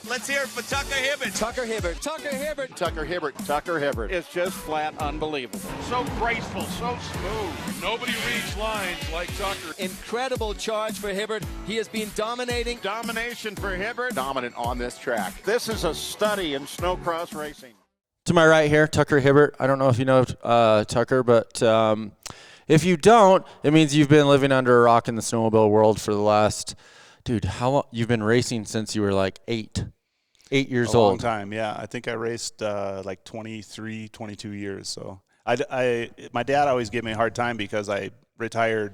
Let's hear it for Tucker Hibbert. Tucker Hibbert. Tucker Hibbert. Tucker Hibbert. Tucker Hibbert. It's just flat unbelievable. So graceful, so smooth. Nobody reads lines like Tucker. Incredible charge for Hibbert. He has been dominating. Domination for Hibbert. Dominant on this track. This is a study in snowcross racing. To my right here, Tucker Hibbert. I don't know if you know Tucker, but if you don't, it means you've been living under a rock in the snowmobile world for the last, dude, how long? You've been racing since you were like 8 years old. A long time, yeah. I think I raced like 23, 22 years. So my dad always gave me a hard time because I retired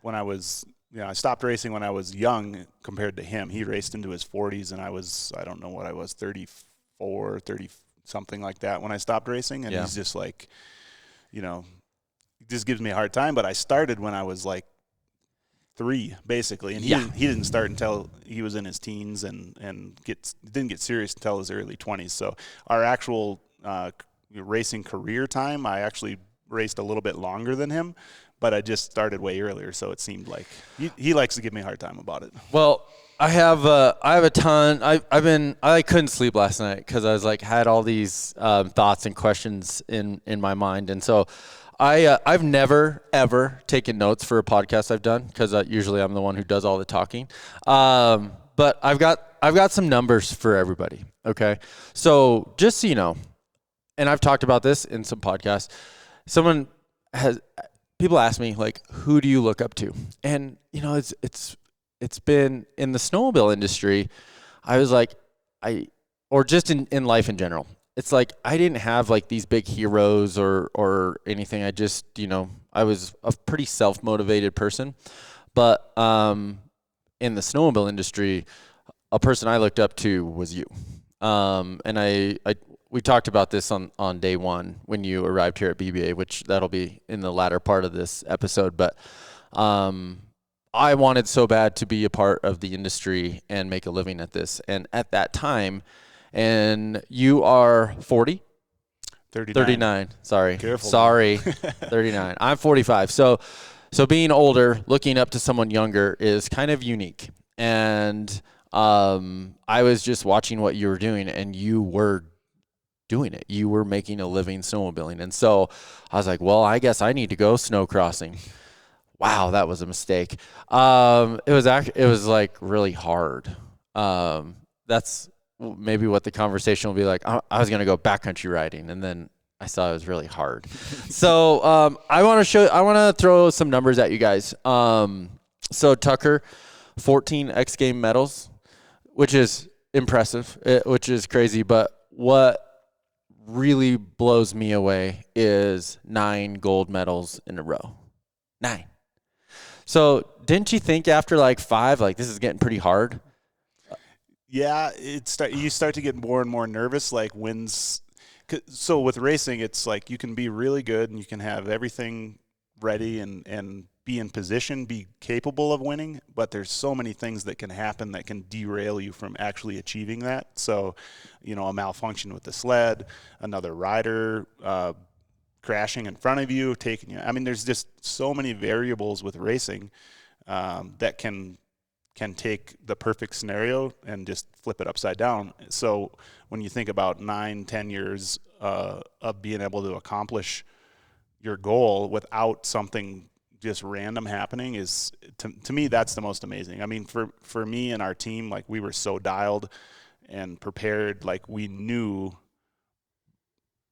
when I was, I stopped racing when I was young compared to him. He raced into his 40s, and I don't know what I was, 34, 30, something like that when I stopped racing. And he's just like, he just gives me a hard time. But I started when I was like 3, basically, and he didn't start until he was in his teens, and didn't get serious until his early 20s. So our actual racing career time, I actually raced a little bit longer than him, but I just started way earlier. So it seemed like he likes to give me a hard time about it. Well, I have a ton. I couldn't sleep last night because I was like had all these thoughts and questions in my mind, and so I've never ever taken notes for a podcast I've done because usually I'm the one who does all the talking. But I've got some numbers for everybody. Okay, so just so you know, and I've talked about this in some podcasts. People ask me like, who do you look up to? And it's been in the snowmobile industry. I was like, or just in life in general. It's like I didn't have like these big heroes or anything. I just, I was a pretty self-motivated person. But in the snowmobile industry, a person I looked up to was you. And we talked about this on day one when you arrived here at BBA, which that'll be in the latter part of this episode. But I wanted so bad to be a part of the industry and make a living at this. And at that time, and you are 40? 39. Sorry. Careful. Sorry. 39. I'm 45. So being older, looking up to someone younger is kind of unique. And I was just watching what you were doing, and you were doing it. You were making a living snowmobiling. And so I was like, well, I guess I need to go snow crossing. Wow, that was a mistake. It was like really hard. That's maybe what the conversation will be like. I was going to go backcountry riding, and then I saw it was really hard. So I want to throw some numbers at you guys. So Tucker, 14 X Game medals, which is impressive, which is crazy. But what really blows me away is 9 gold medals in a row. 9. So didn't you think after like 5, like this is getting pretty hard? Yeah, you start to get more and more nervous, like wins. So with racing, it's like you can be really good and you can have everything ready and be in position, be capable of winning, but there's so many things that can happen that can derail you from actually achieving that. So, a malfunction with the sled, another rider crashing in front of you, taking you. I mean, there's just so many variables with racing that can take the perfect scenario and just flip it upside down. So when you think about 9-10 years of being able to accomplish your goal without something just random happening is, to me, that's the most amazing. I mean, for me and our team, like we were so dialed and prepared, like we knew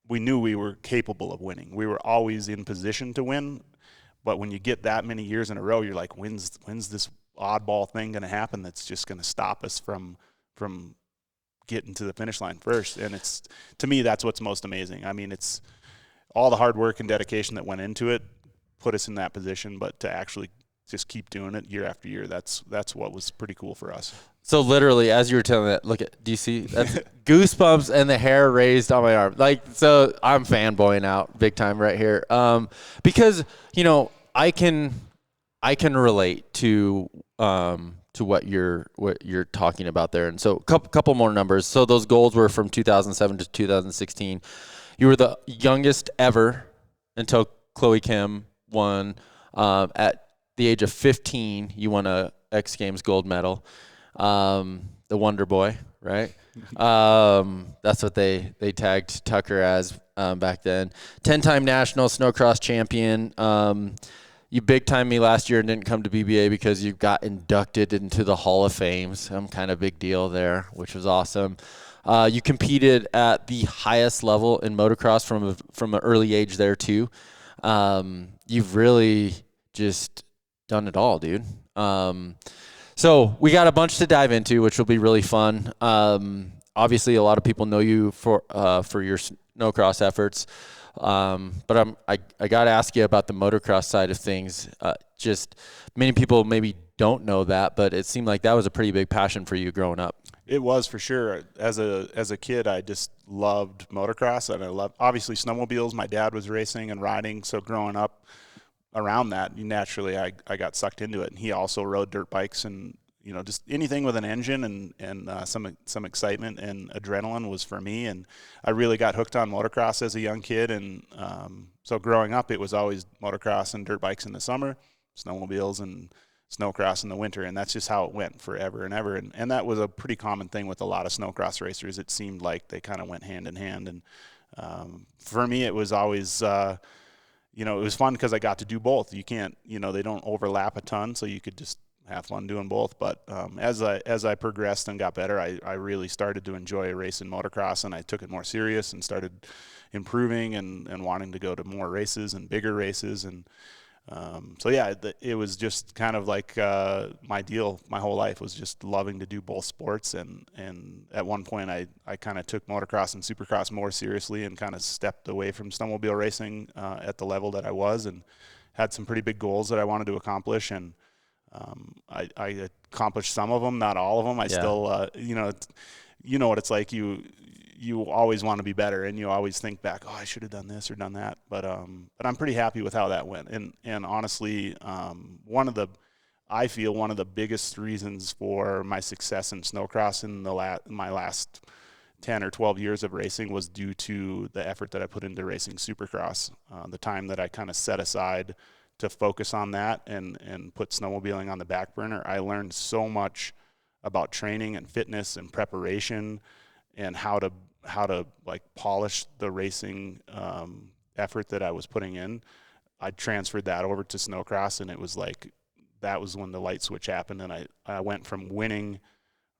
we were capable of winning. We were always in position to win. But when you get that many years in a row, you're like, when's this oddball thing going to happen that's just going to stop us from getting to the finish line first? And it's, to me, that's what's most amazing. I mean, it's all the hard work and dedication that went into it put us in that position, but to actually just keep doing it year after year, that's what was pretty cool for us. So literally, as you were telling that, look at, do you see that's goosebumps and the hair raised on my arm? Like, so I'm fanboying out big time right here. Because I can relate to what you're talking about there. And so couple more numbers. So those goals were from 2007 to 2016. You were the youngest ever until Chloe Kim won at the age of 15. You won a X Games gold medal. The Wonder Boy, right? That's what they tagged Tucker as back then. 10-time national Snowcross champion. You big-timed me last year and didn't come to BBA because you got inducted into the Hall of Fame. Some kind of big deal there, which was awesome. You competed at the highest level in motocross from an early age there too. You've really just done it all, dude. So we got a bunch to dive into, which will be really fun. Obviously, a lot of people know you for your snowcross efforts. But I got to ask you about the motocross side of things. Just many people maybe don't know that, but it seemed like that was a pretty big passion for you growing up. It was, for sure. As a kid, I just loved motocross, and I loved, obviously, snowmobiles. My dad was racing and riding, so growing up around that, naturally I got sucked into it. And he also rode dirt bikes, and just anything with an engine and some excitement and adrenaline was for me. And I really got hooked on motocross as a young kid. And so growing up, it was always motocross and dirt bikes in the summer, snowmobiles and snowcross in the winter. And that's just how it went forever and ever. And that was a pretty common thing with a lot of snowcross racers. It seemed like they kind of went hand in hand. And for me, it was always, it was fun because I got to do both. You can't, they don't overlap a ton, so you could just have fun doing both. But as I progressed and got better, I really started to enjoy racing motocross, and I took it more serious and started improving and wanting to go to more races and bigger races. And it was just kind of like my deal. My whole life was just loving to do both sports. And at one point, I kind of took motocross and supercross more seriously and kind of stepped away from snowmobile racing at the level that I was, and had some pretty big goals that I wanted to accomplish. And I accomplished some of them, not all of them. I still, what it's like. You always want to be better, and you always think back, I should have done this or done that. But I'm pretty happy with how that went. And honestly, I feel one of the biggest reasons for my success in snowcross in my last 10 or 12 years of racing was due to the effort that I put into racing supercross. The time that I kind of set aside to focus on that and put snowmobiling on the back burner, I learned so much about training and fitness and preparation and how to like polish the racing effort that I was putting in. I transferred that over to snowcross, and it was like that was when the light switch happened, and I went from winning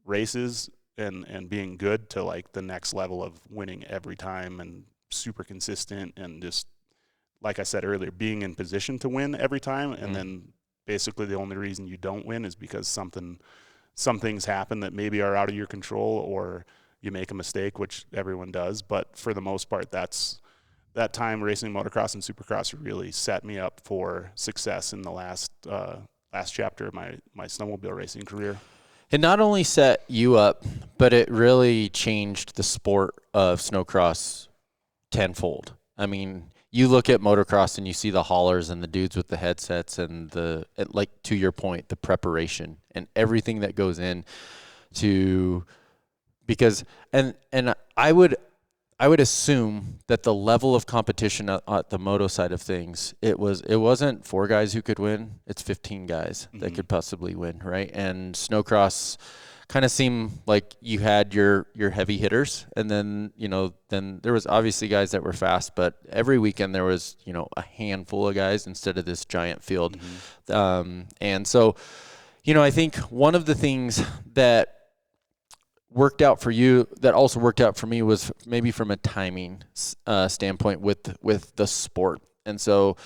races and being good to like the next level of winning every time and super consistent, and just like I said earlier, being in position to win every time. And then basically the only reason you don't win is because some things happen that maybe are out of your control, or you make a mistake, which everyone does. But for the most part, that time racing motocross and supercross really set me up for success in the last chapter of my snowmobile racing career. It not only set you up, but it really changed the sport of snowcross tenfold. I mean, you look at motocross and you see the haulers and the dudes with the headsets and like to your point, the preparation and everything that goes in to, because and I would assume that the level of competition at the moto side of things, it wasn't 4 guys who could win, it's 15 guys that could possibly win, right? And snowcross kind of seemed like you had your heavy hitters, and then there was obviously guys that were fast, but every weekend there was a handful of guys instead of this giant field. And so I think one of the things that worked out for you that also worked out for me was maybe from a timing standpoint with the sport. And so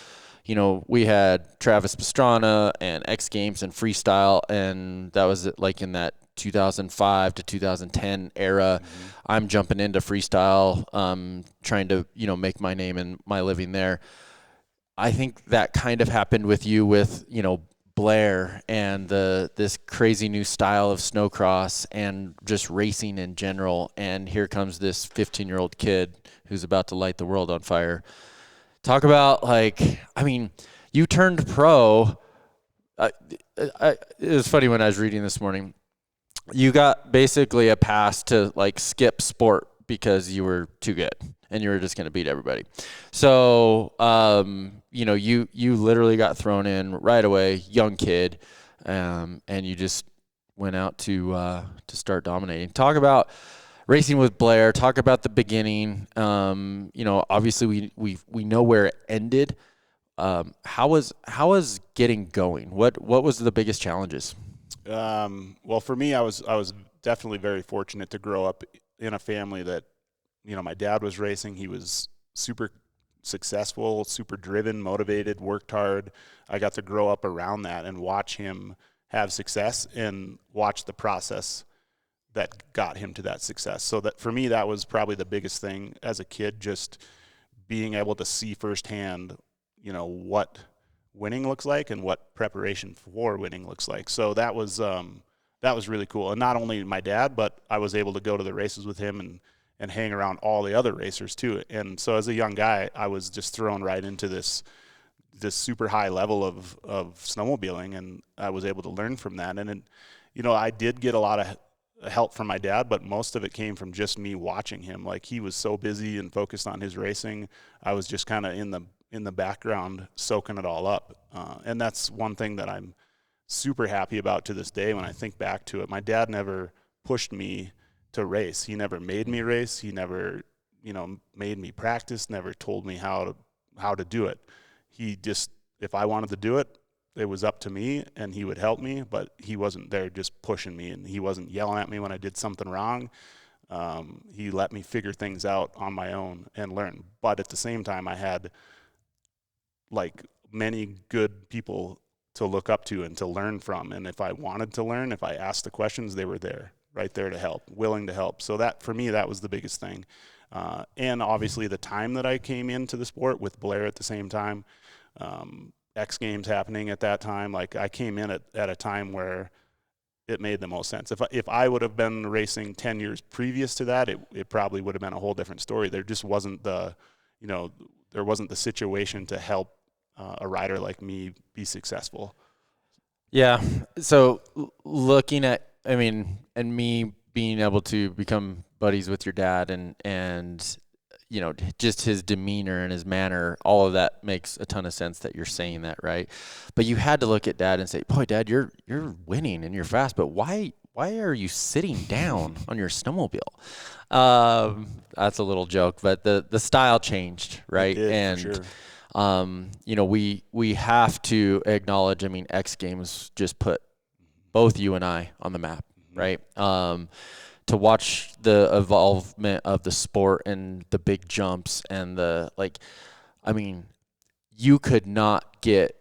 we had Travis Pastrana and X Games and freestyle, and that was like in that 2005 to 2010 era. I'm jumping into freestyle, trying to make my name and my living there. I think that kind of happened with you with Blair and this crazy new style of snowcross and just racing in general. And here comes this 15-year-old kid who's about to light the world on fire. Talk about you turned pro. It was funny when I was reading this morning. You got basically a pass to skip sport because you were too good and you were just going to beat everybody. So, you literally got thrown in right away, young kid, and you just went out to start dominating. Talk about racing with Blair. Talk about the beginning. Obviously we know where it ended. How was getting going? What was the biggest challenges? Well, for me, I was definitely very fortunate to grow up in a family that, my dad was racing. He was super successful, super driven, motivated, worked hard. I got to grow up around that and watch him have success and watch the process that got him to that success. So that for me, that was probably the biggest thing as a kid, just being able to see firsthand, what winning looks like and what preparation for winning looks like. So that was really cool. And not only my dad, but I was able to go to the races with him and hang around all the other racers too. And so as a young guy, I was just thrown right into this super high level of snowmobiling, and I was able to learn from that. And I did get a lot of help from my dad, but most of it came from just me watching him. Like, he was so busy and focused on his racing. I was just kind of in the background soaking it all up. And that's one thing that I'm super happy about to this day when I think back to it. My dad never pushed me to race. He never made me race. He never, made me practice, never told me how to do it. He just, if I wanted to do it, it was up to me, and he would help me, but he wasn't there just pushing me, and he wasn't yelling at me when I did something wrong. He let me figure things out on my own and learn. But at the same time, I had many good people to look up to and to learn from. And if I wanted to learn, if I asked the questions, they were there, right there to help, willing to help. So that, for me, that was the biggest thing. And obviously the time that I came into the sport with Blair at the same time, X Games happening at that time, I came in at a time where it made the most sense. If I would have been racing 10 years previous to that, it probably would have been a whole different story. There just wasn't there wasn't the situation to help a rider like me be successful. Yeah. So looking at, and me being able to become buddies with your dad and just his demeanor and his manner, all of that makes a ton of sense that you're saying that, right? But you had to look at Dad and say, boy, Dad, you're winning and you're fast, but why are you sitting down on your snowmobile? That's a little joke, but the style changed, right? It did, and for sure. We have to acknowledge, X Games just put both you and I on the map, right? To watch the evolvement of the sport and the big jumps and you could not get,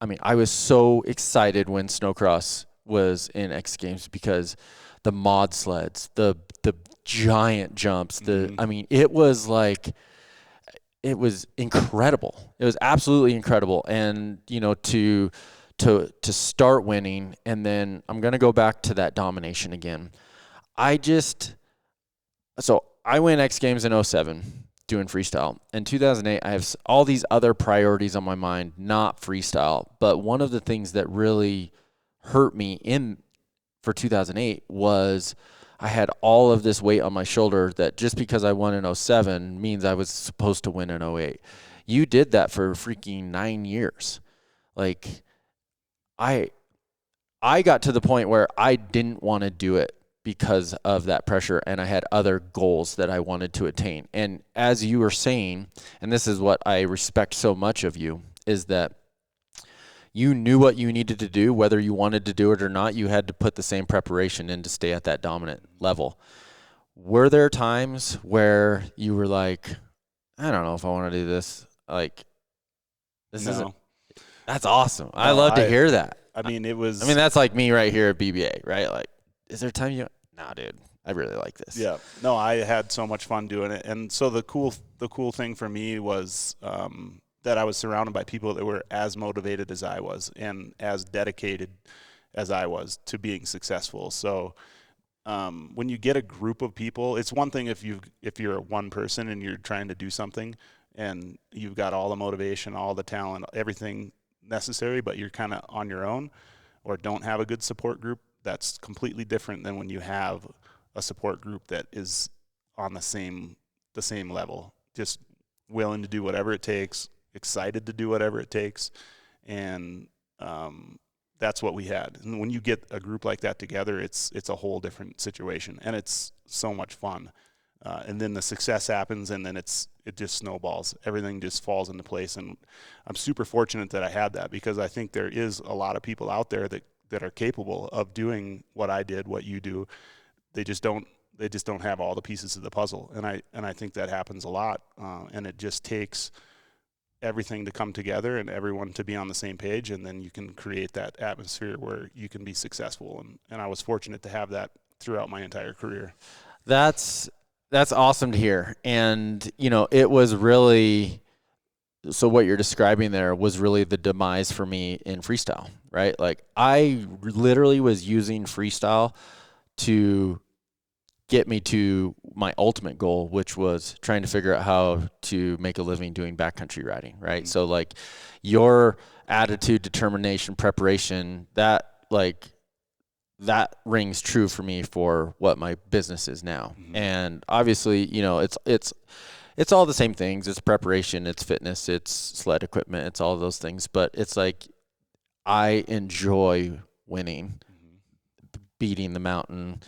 I was so excited when Snowcross was in X Games because the mod sleds, the giant jumps, it was incredible. It was absolutely incredible. And, to start winning, and then I'm going to go back to that domination again. I win X Games in 2007 doing freestyle. In 2008, I have all these other priorities on my mind, not freestyle. But one of the things that really hurt me for 2008 was I had all of this weight on my shoulder that just because I won in 2007 means I was supposed to win in 2008. You did that for freaking 9 years. I got to the point where I didn't want to do it because of that pressure, and I had other goals that I wanted to attain. And as you were saying, and this is what I respect so much of you, is that you knew what you needed to do, whether you wanted to do it or not. You had to put the same preparation in to stay at that dominant level. Were there times where you were like, I don't know if I want to do this? Isn't. That's awesome. No, I love to hear that. It was. That's like me right here at BBA, right? Is there a time nah, dude, I really like this. Yeah. No, I had so much fun doing it. And so the cool thing for me was that I was surrounded by people that were as motivated as I was and as dedicated as I was to being successful. So when you get a group of people, it's one thing if you're one person and you're trying to do something and you've got all the motivation, all the talent, everything necessary, but you're kind of on your own or don't have a good support group. That's completely different than when you have a support group that is on the same level, just willing to do whatever it takes, excited to do whatever it takes, and that's what we had. And when you get a group like that together, it's a whole different situation, and it's so much fun. And then the success happens, and then it just snowballs. Everything just falls into place, and I'm super fortunate that I had that, because I think there is a lot of people out there that are capable of doing what I did, what you do. They just don't have all the pieces of the puzzle, and I think that happens a lot, and it just takes everything to come together and everyone to be on the same page, and then you can create that atmosphere where you can be successful. And I was fortunate to have that throughout my entire career. That's awesome to hear. And, it was really, so what you're describing there was really the demise for me in freestyle, right? Like, I literally was using freestyle to get me to my ultimate goal, which was trying to figure out how to make a living doing backcountry riding, right? So, like, your attitude, determination, preparation, that rings true for me for what my business is now. Mm-hmm. And obviously, it's all the same things. It's preparation, it's fitness, it's sled equipment, it's all those things. But it's like, I enjoy winning, beating the mountain,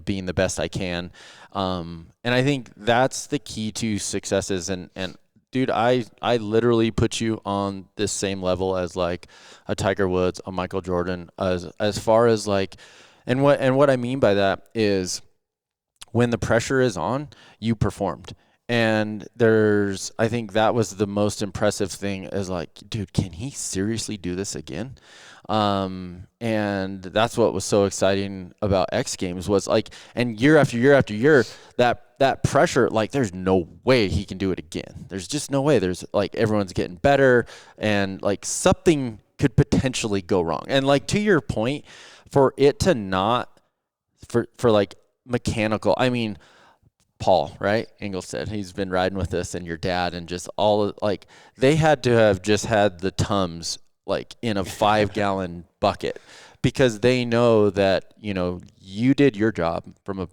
being the best I can. And I think that's the key to successes. And dude, I literally put you on this same level as like a Tiger Woods, a Michael Jordan, as far as like, and what I mean by that is, when the pressure is on, you performed. And I think that was the most impressive thing, is like, dude, can he seriously do this again? And that's what was so exciting about X Games, was like, and year after year after year, that pressure, like, there's no way he can do it again. There's just no way. There's like, everyone's getting better, and like, something could potentially go wrong. And like, to your point, for it to not, for like mechanical, I mean, Paul, right? Ingolstead, he's been riding with us, and your dad, and just all like, they had to have just had the Tums like in a 5-gallon bucket, because they know that, you did your job from a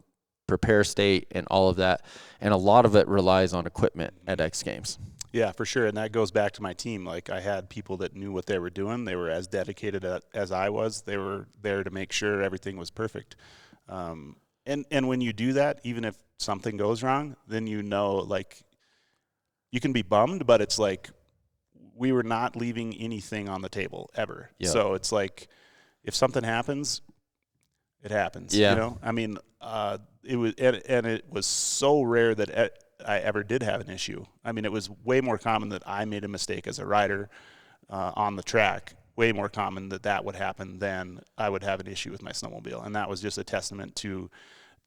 prepare state and all of that. And a lot of it relies on equipment at X Games. Yeah, for sure. And that goes back to my team. Like, I had people that knew what they were doing. They were as dedicated as I was. They were there to make sure everything was perfect. And when you do that, even if something goes wrong, then like, you can be bummed, but it's like, we were not leaving anything on the table ever. Yep. So it's like, if something happens, it happens. Yeah. I mean, it was so rare that I ever did have an issue. I mean, it was way more common that I made a mistake as a rider on the track. Way more common that would happen than I would have an issue with my snowmobile. And that was just a testament to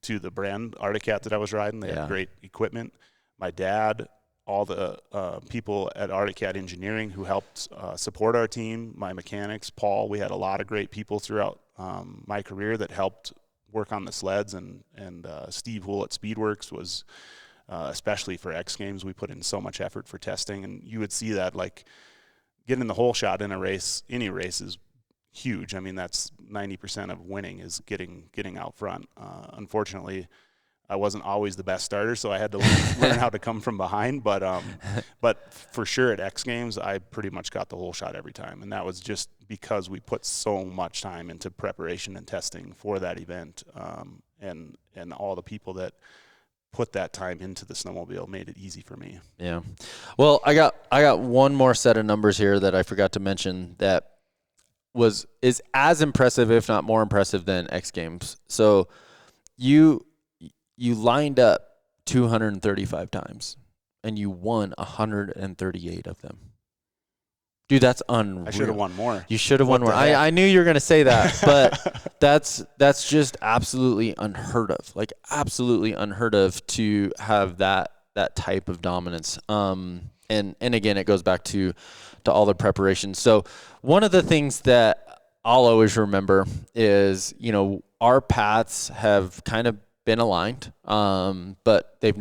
the brand Arctic Cat that I was riding. They had great equipment. My dad, all the people at Arctic Cat Engineering who helped support our team, my mechanics, Paul. We had a lot of great people throughout my career that helped work on the sleds, and Steve Hool at Speedworks was, especially for X Games, we put in so much effort for testing, and you would see that, like, getting the whole shot in a race, any race, is huge. I mean, that's 90% of winning, is getting out front. Unfortunately, I wasn't always the best starter, so I had to learn how to come from behind. But for sure at X Games, I pretty much got the whole shot every time, and that was just because we put so much time into preparation and testing for that event, and all the people that put that time into the snowmobile made it easy for me. Yeah. Well, I got one more set of numbers here that I forgot to mention that is as impressive, if not more impressive, than X Games. So you lined up 235 times, and you won 138 of them. Dude, that's unreal. I should have won more. You should have won more. I knew you were going to say that, but that's just absolutely unheard of. Like, absolutely unheard of to have that type of dominance. And again, it goes back to all the preparation. So one of the things that I'll always remember is, our paths have kind of been aligned, but they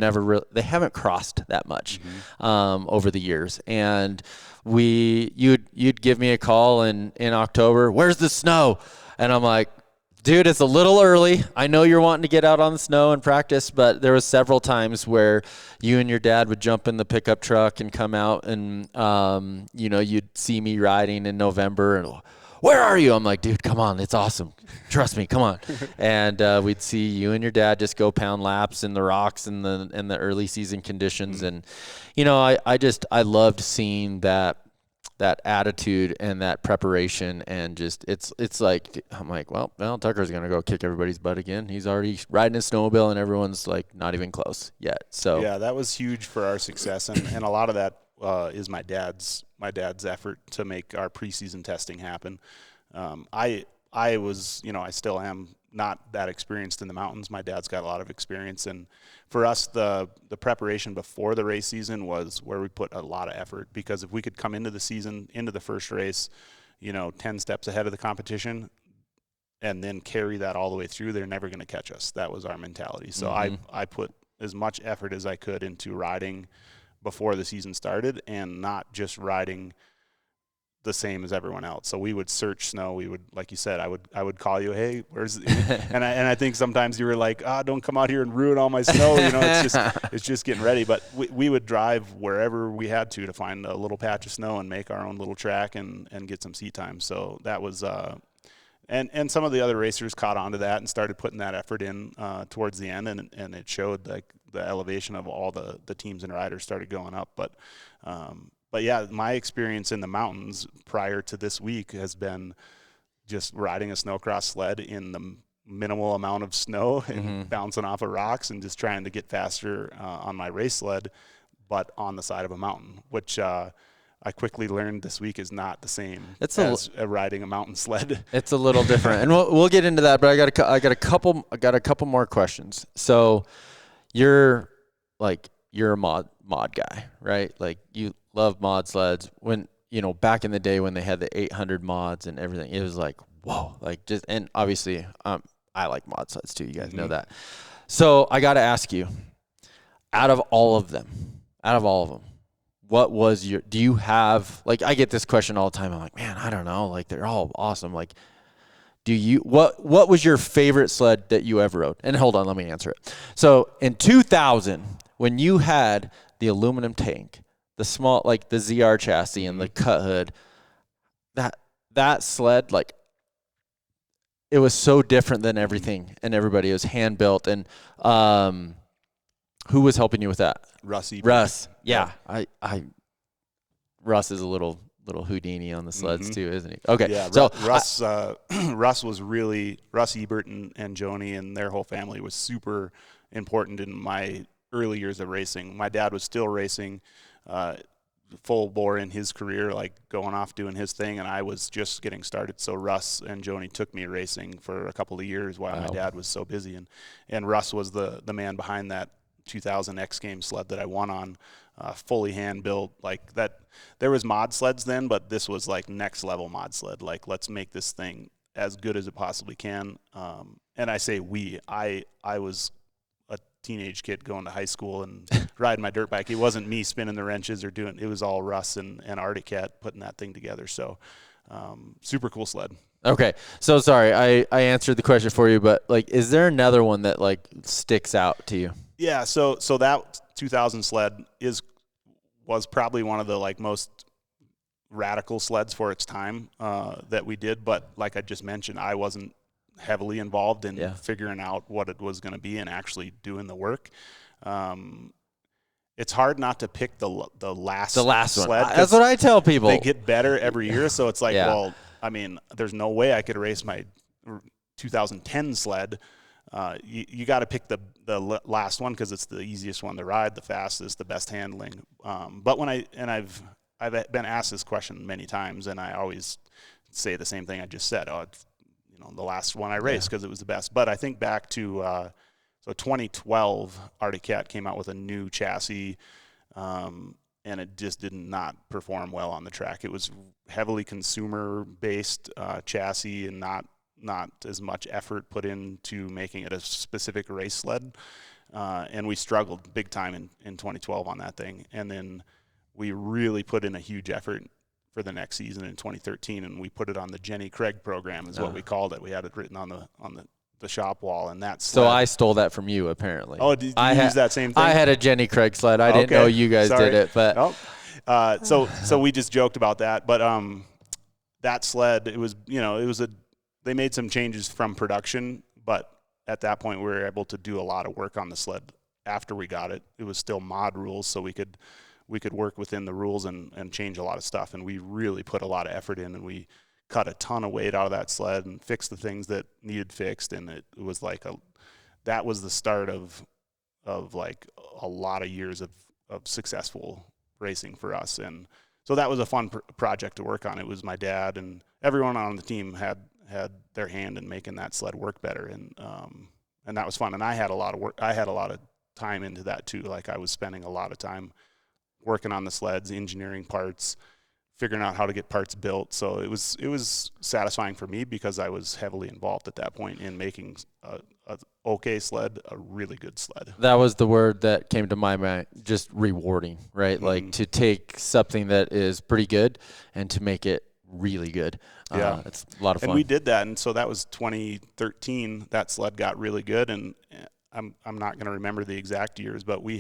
haven't crossed that much over the years. And you'd give me a call in October, "Where's the snow?" And I'm like, "Dude, it's a little early. I know you're wanting to get out on the snow and practice," but there was several times where you and your dad would jump in the pickup truck and come out, and you'd see me riding in November, and where are you? I'm like, dude, come on. It's awesome. Trust me. Come on. And we'd see you and your dad just go pound laps in the rocks in the early season conditions. And, you know, I loved seeing that attitude and that preparation, and just it's like, I'm like, well, Tucker's gonna go kick everybody's butt again. He's already riding his snowmobile, and everyone's like not even close yet. So yeah, that was huge for our success, and a lot of that is my dad's effort to make our preseason testing happen. I was, you know, I still am not that experienced in the mountains. My dad's got a lot of experience, and for us, the preparation before the race season was where we put a lot of effort, because if we could come into the season, into the first race, you know, 10 steps ahead of the competition and then carry that all the way through, they're never going to catch us. That was our mentality. So I put as much effort as I could into riding before the season started, and not just riding the same as everyone else. So we would search snow. We would, like you said, I would call you, hey, where's and I think sometimes you were like, don't come out here and ruin all my snow. You know, it's just getting ready. But we would drive wherever we had to find a little patch of snow and make our own little track and get some seat time. So that was and some of the other racers caught on to that and started putting that effort in towards the end, and it showed, like, the elevation of all the teams and riders started going up. But yeah, my experience in the mountains prior to this week has been just riding a snowcross sled in the minimal amount of snow and bouncing off of rocks, and just trying to get faster on my race sled, but on the side of a mountain, which I quickly learned this week is not the same as riding a mountain sled. It's a little different, and we'll get into that. But I got a couple more questions. So you're a mod guy, right? Like, you love mod sleds. When, you know, back in the day when they had the 800 mods and everything, it was like, whoa, like, just, and obviously I like mod sleds too. You guys know that. So I got to ask you, out of all of them, what was do you have, like, I get this question all the time. I'm like, man, I don't know. Like, they're all awesome. Like, what was your favorite sled that you ever rode? And hold on, let me answer it. So in 2000, when you had the aluminum tank, the small, like the ZR chassis and the cut hood, that sled, like, it was so different than everything and everybody. It was hand built. And who was helping you with that? Russ. Yeah. Russ is a little Houdini on the sleds too, isn't he? Okay. Yeah. So Russ was really, Russ, Hibbert, and Joni and their whole family was super important in my early years of racing. My dad was still racing, full bore in his career, like going off doing his thing, and I was just getting started. So Russ and Joni took me racing for a couple of years while my dad was so busy, and Russ was the man behind that 2000 X Games sled that I won on, fully hand built. Like, that, there was mod sleds then, but this was like next level mod sled. Like, let's make this thing as good as it possibly can. And I say I was a teenage kid going to high school and riding my dirt bike. It wasn't me spinning the wrenches or it was all Russ and Arctic Cat putting that thing together. So super cool sled. Okay. So sorry, I answered the question for you, but, like, is there another one that, like, sticks out to you? Yeah. So that 2000 sled was probably one of the, like, most radical sleds for its time that we did. But like I just mentioned, I wasn't heavily involved in figuring out what it was going to be and actually doing the work. It's hard not to pick the last sled. That's what I tell people. They get better every year, so it's like, well, I mean, there's no way I could race my 2010 sled. You got to pick the last one because it's the easiest one to ride, the fastest, the best handling. But I've been asked this question many times, and I always say the same thing I just said. The last one I raced because it was the best. But I think back to so 2012, Arctic Cat came out with a new chassis, and it just did not perform well on the track. It was heavily consumer-based chassis and not as much effort put into making it a specific race sled. And we struggled big time in 2012 on that thing. And then we really put in a huge effort for the next season in 2013, and we put it on the Jenny Craig program is what we called it. We had it written on the shop wall, and that's so I stole that from you apparently. Oh, did you use that same thing? I had a Jenny Craig sled. I didn't know you guys did it, but so we just joked about that. But that sled, they made some changes from production, but at that point we were able to do a lot of work on the sled after we got it. It was still mod rules, so we could work within the rules and change a lot of stuff. And we really put a lot of effort in, and we cut a ton of weight out of that sled and fixed the things that needed fixed. And it was like that was the start of like a lot of years of successful racing for us. And so that was a fun project to work on. It was my dad and everyone on the team had their hand in making that sled work better. And that was fun. And I had a lot of work. I had a lot of time into that too. Like I was spending a lot of time working on the sleds, engineering parts, figuring out how to get parts built. So it was satisfying for me because I was heavily involved at that point in making a okay sled a really good sled. That was the word that came to my mind, just rewarding, right? Mm-hmm. Like to take something that is pretty good and to make it really good. Yeah. It's a lot of fun. And we did that. And so that was 2013. That sled got really good. And I'm not going to remember the exact years, but we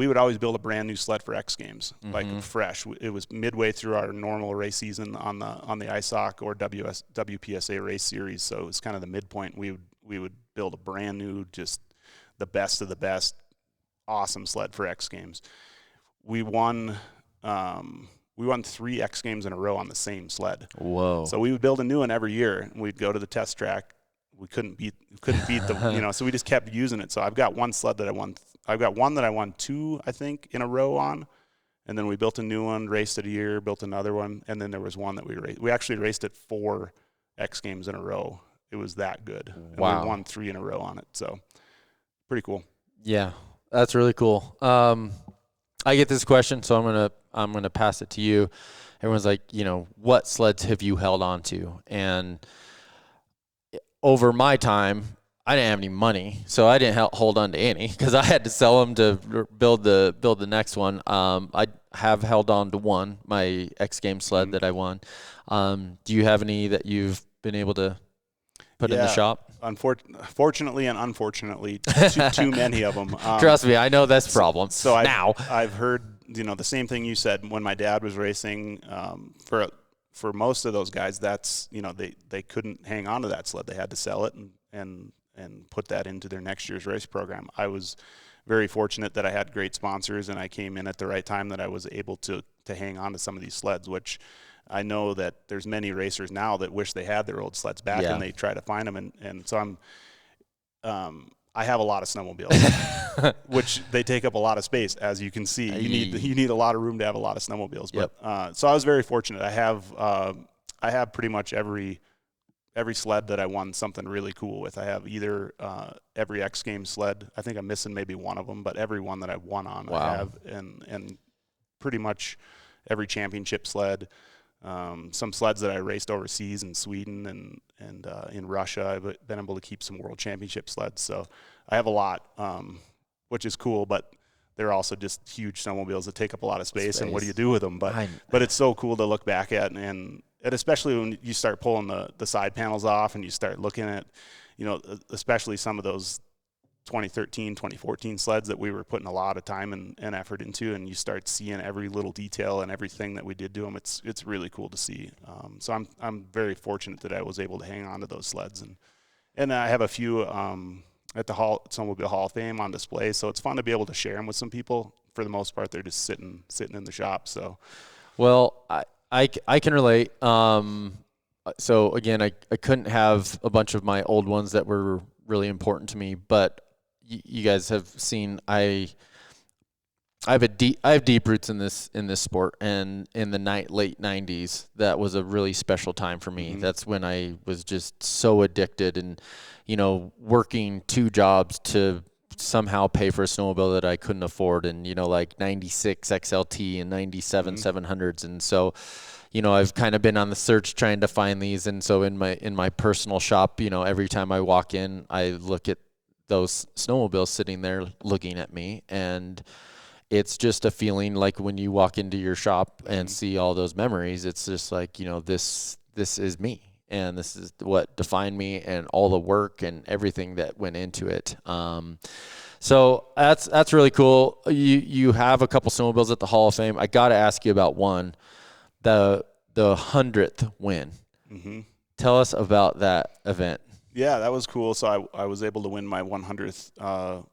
would always build a brand new sled for X Games, mm-hmm. like fresh. It was midway through our normal race season on the ISOC or WPSA race series. So it was kind of the midpoint. We would build a brand new, just the best of the best, awesome sled for X Games. We won 3 X Games in a row on the same sled. Whoa. So we would build a new one every year, and we'd go to the test track. We couldn't beat the, so we just kept using it. So I've got one sled that I won. I've got one that I won 2, I think, in a row on. And then we built a new one, raced it a year, built another one. And then there was one that we raced. We actually raced it 4 X Games in a row. It was that good. Wow. And we won 3 in a row on it. So pretty cool. Yeah, that's really cool. I get this question, so I'm gonna pass it to you. Everyone's like, what sleds have you held on to? And over my time, I didn't have any money, so I didn't hold on to any because I had to sell them to build the next one. I have held on to one, my X Games sled that I won. Do you have any that you've been able to put in the shop? Fortunately and unfortunately, too many of them. Trust me, I know that's problem. So I've heard the same thing you said when my dad was racing. For most of those guys, that's they couldn't hang on to that sled. They had to sell it and put that into their next year's race program. I was very fortunate that I had great sponsors and I came in at the right time that I was able to hang on to some of these sleds, which I know that there's many racers now that wish they had their old sleds back and they try to find them. And so I have a lot of snowmobiles, which they take up a lot of space, as you can see. You need a lot of room to have a lot of snowmobiles. Yep. But so I was very fortunate. I have pretty much every sled that I won something really cool with. I have either every X Games sled. I think I'm missing maybe one of them, but every one that I've won on, wow. I have, and pretty much every championship sled. Some sleds that I raced overseas in Sweden and in Russia. I've been able to keep some world championship sleds. So I have a lot, which is cool, but they're also just huge snowmobiles that take up a lot of space. And what do you do with them? But it's so cool to look back at, and especially when you start pulling the side panels off and you start looking at, especially some of those 2013, 2014 sleds that we were putting a lot of time and effort into, and you start seeing every little detail and everything that we did to them. It's really cool to see. So I'm very fortunate that I was able to hang on to those sleds, and I have a few at the Snowmobile Hall of Fame on display. So it's fun to be able to share them with some people. For the most part, they're just sitting in the shop. So, well, I can relate. So again, I couldn't have a bunch of my old ones that were really important to me, but you guys have seen I have deep roots in this sport, and in the late 90s, that was a really special time for me. Mm-hmm. That's when I was just so addicted and working 2 jobs to somehow pay for a snowmobile that I couldn't afford, and like 96 XLT and 97 700s, and so I've kind of been on the search trying to find these. And so in my personal shop, every time I walk in, I look at those snowmobiles sitting there looking at me, and it's just a feeling like when you walk into your shop and see all those memories, it's just like, this is me, and this is what defined me, and all the work and everything that went into it. So that's really cool. You have a couple snowmobiles at the Hall of Fame. I got to ask you about one. The the 100th win. Mm-hmm. Tell us about that event. Yeah, that was cool. So I was able to win my 100th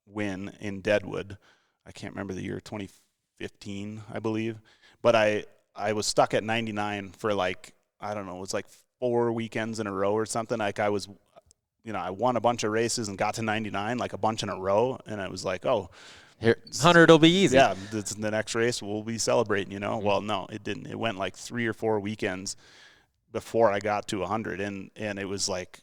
win in Deadwood. I can't remember the year, 2015, I believe. But I was stuck at 99 for like, I don't know, it was like 4 weekends in a row or something. Like I was, I won a bunch of races and got to 99, like a bunch in a row. And I was like, oh, here, 100 will be easy. Yeah, this, the next race we'll be celebrating, Mm-hmm. Well, no, it didn't. It went like 3 or 4 weekends before I got to 100. And it was like,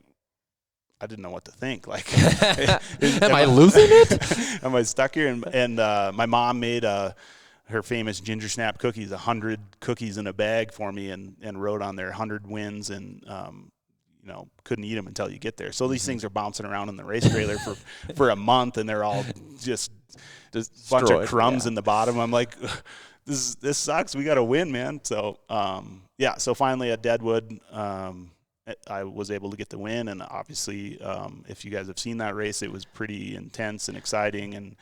I didn't know what to think. Like, am I losing it? Am I stuck here? And my mom made her famous ginger snap cookies, 100 cookies in a bag for me, and wrote on there 100 wins, and couldn't eat them until you get there. So these things are bouncing around in the race trailer for a month, and they're all just a bunch of crumbs in the bottom. I'm like, this sucks. We got to win, man. So so finally at Deadwood, I was able to get the win, and obviously, if you guys have seen that race, it was pretty intense and exciting.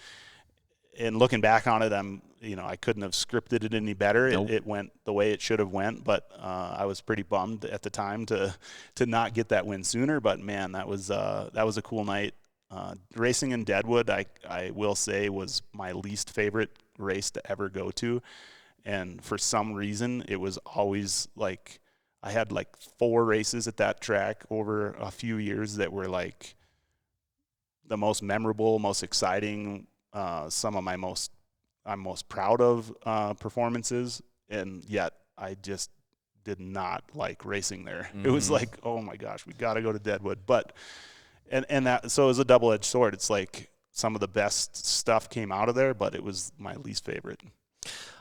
And looking back on it, I couldn't have scripted it any better. Nope. It went the way it should have went, but I was pretty bummed at the time to not get that win sooner. But man, that was a cool night. Racing in Deadwood, I will say, was my least favorite race to ever go to, and for some reason, it was always like. I had like 4 races at that track over a few years that were like the most memorable, most exciting, some of I'm most proud of performances, and yet I just did not like racing there. Mm-hmm. It was like, oh my gosh, we got to go to Deadwood. But and that, so it was a double-edged sword. It's like some of the best stuff came out of there, but it was my least favorite.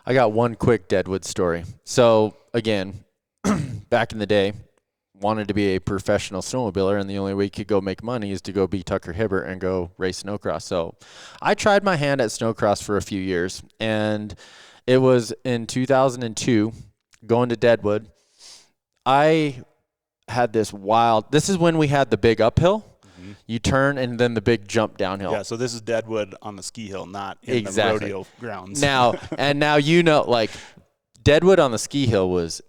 I got one quick Deadwood story. So again, back in the day, wanted to be a professional snowmobiler, and the only way you could go make money is to go be Tucker Hibbert and go race Snowcross. So I tried my hand at Snowcross for a few years, and it was in 2002, going to Deadwood. I had this is when we had the big uphill. Mm-hmm. You turn, and then the big jump downhill. Yeah, so this is Deadwood on the ski hill, not in the rodeo grounds. Now, like, Deadwood on the ski hill was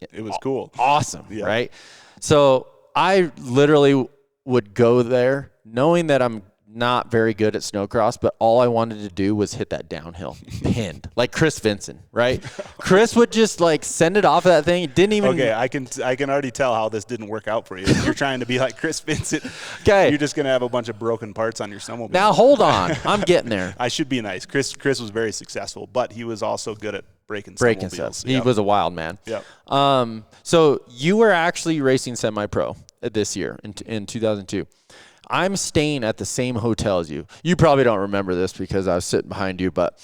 cool. Awesome, yeah. Right? So I literally would go there knowing that I'm not very good at Snowcross, but all I wanted to do was hit that downhill pinned, like Chris Vincent, right? Chris would just like send it off of that thing. Didn't even. Okay, I can already tell how this didn't work out for you. You're trying to be like Chris Vincent. Okay, you're just gonna have a bunch of broken parts on your snowmobile. Now hold on, I'm getting there. I should be nice. Chris was very successful, but he was also good at breaking stuff. He was a wild man. Yep. So you were actually racing semi-pro this year in 2002. I'm staying at the same hotel as you. You probably don't remember this because I was sitting behind you, but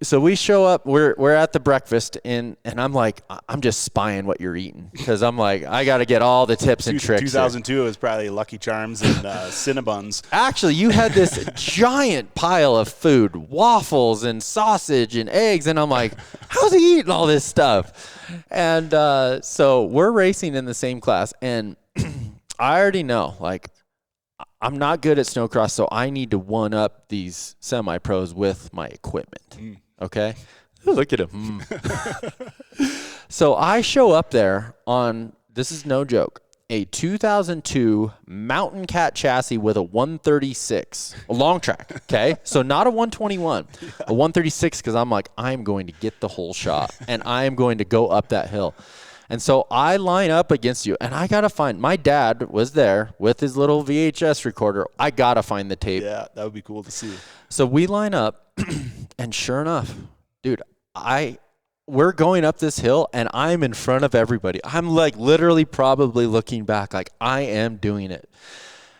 so we show up. We're at the breakfast, and I'm like, I'm just spying what you're eating because I'm like, I got to get all the tips and tricks. 2002 was probably Lucky Charms and Cinnabons. Actually, you had this giant pile of food, waffles and sausage and eggs, and I'm like, how's he eating all this stuff? And so we're racing in the same class, and I already know, like, I'm not good at Snowcross, so I need to one-up these semi-pros with my equipment, okay? Look at him. So I show up there on, this is no joke, a 2002 Mountain Cat chassis with a 136, a long track, okay? So not a 121, a 136, because I'm like, I'm going to get the whole shot, and I am going to go up that hill. And so I line up against you, and I got to find, my dad was there with his little VHS recorder. I got to find the tape. Yeah, that would be cool to see. So we line up, and sure enough, dude, we're going up this hill, and I'm in front of everybody. I'm like literally probably looking back like I am doing it.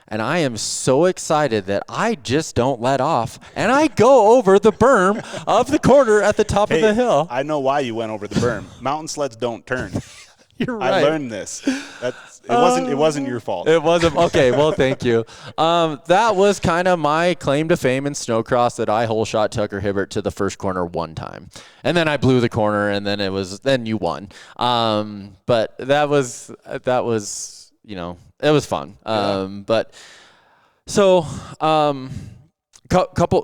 And I am so excited that I just don't let off. And I go over the berm of the corner at the top of the hill. I know why you went over the berm. Mountain sleds don't turn. You're right. I learned this. It wasn't your fault. It wasn't. Okay, well, thank you. That was kind of my claim to fame in Snowcross, that I hole shot Tucker Hibbert to the first corner one time. And then I blew the corner, and then you won. But that was it was fun. But so, couple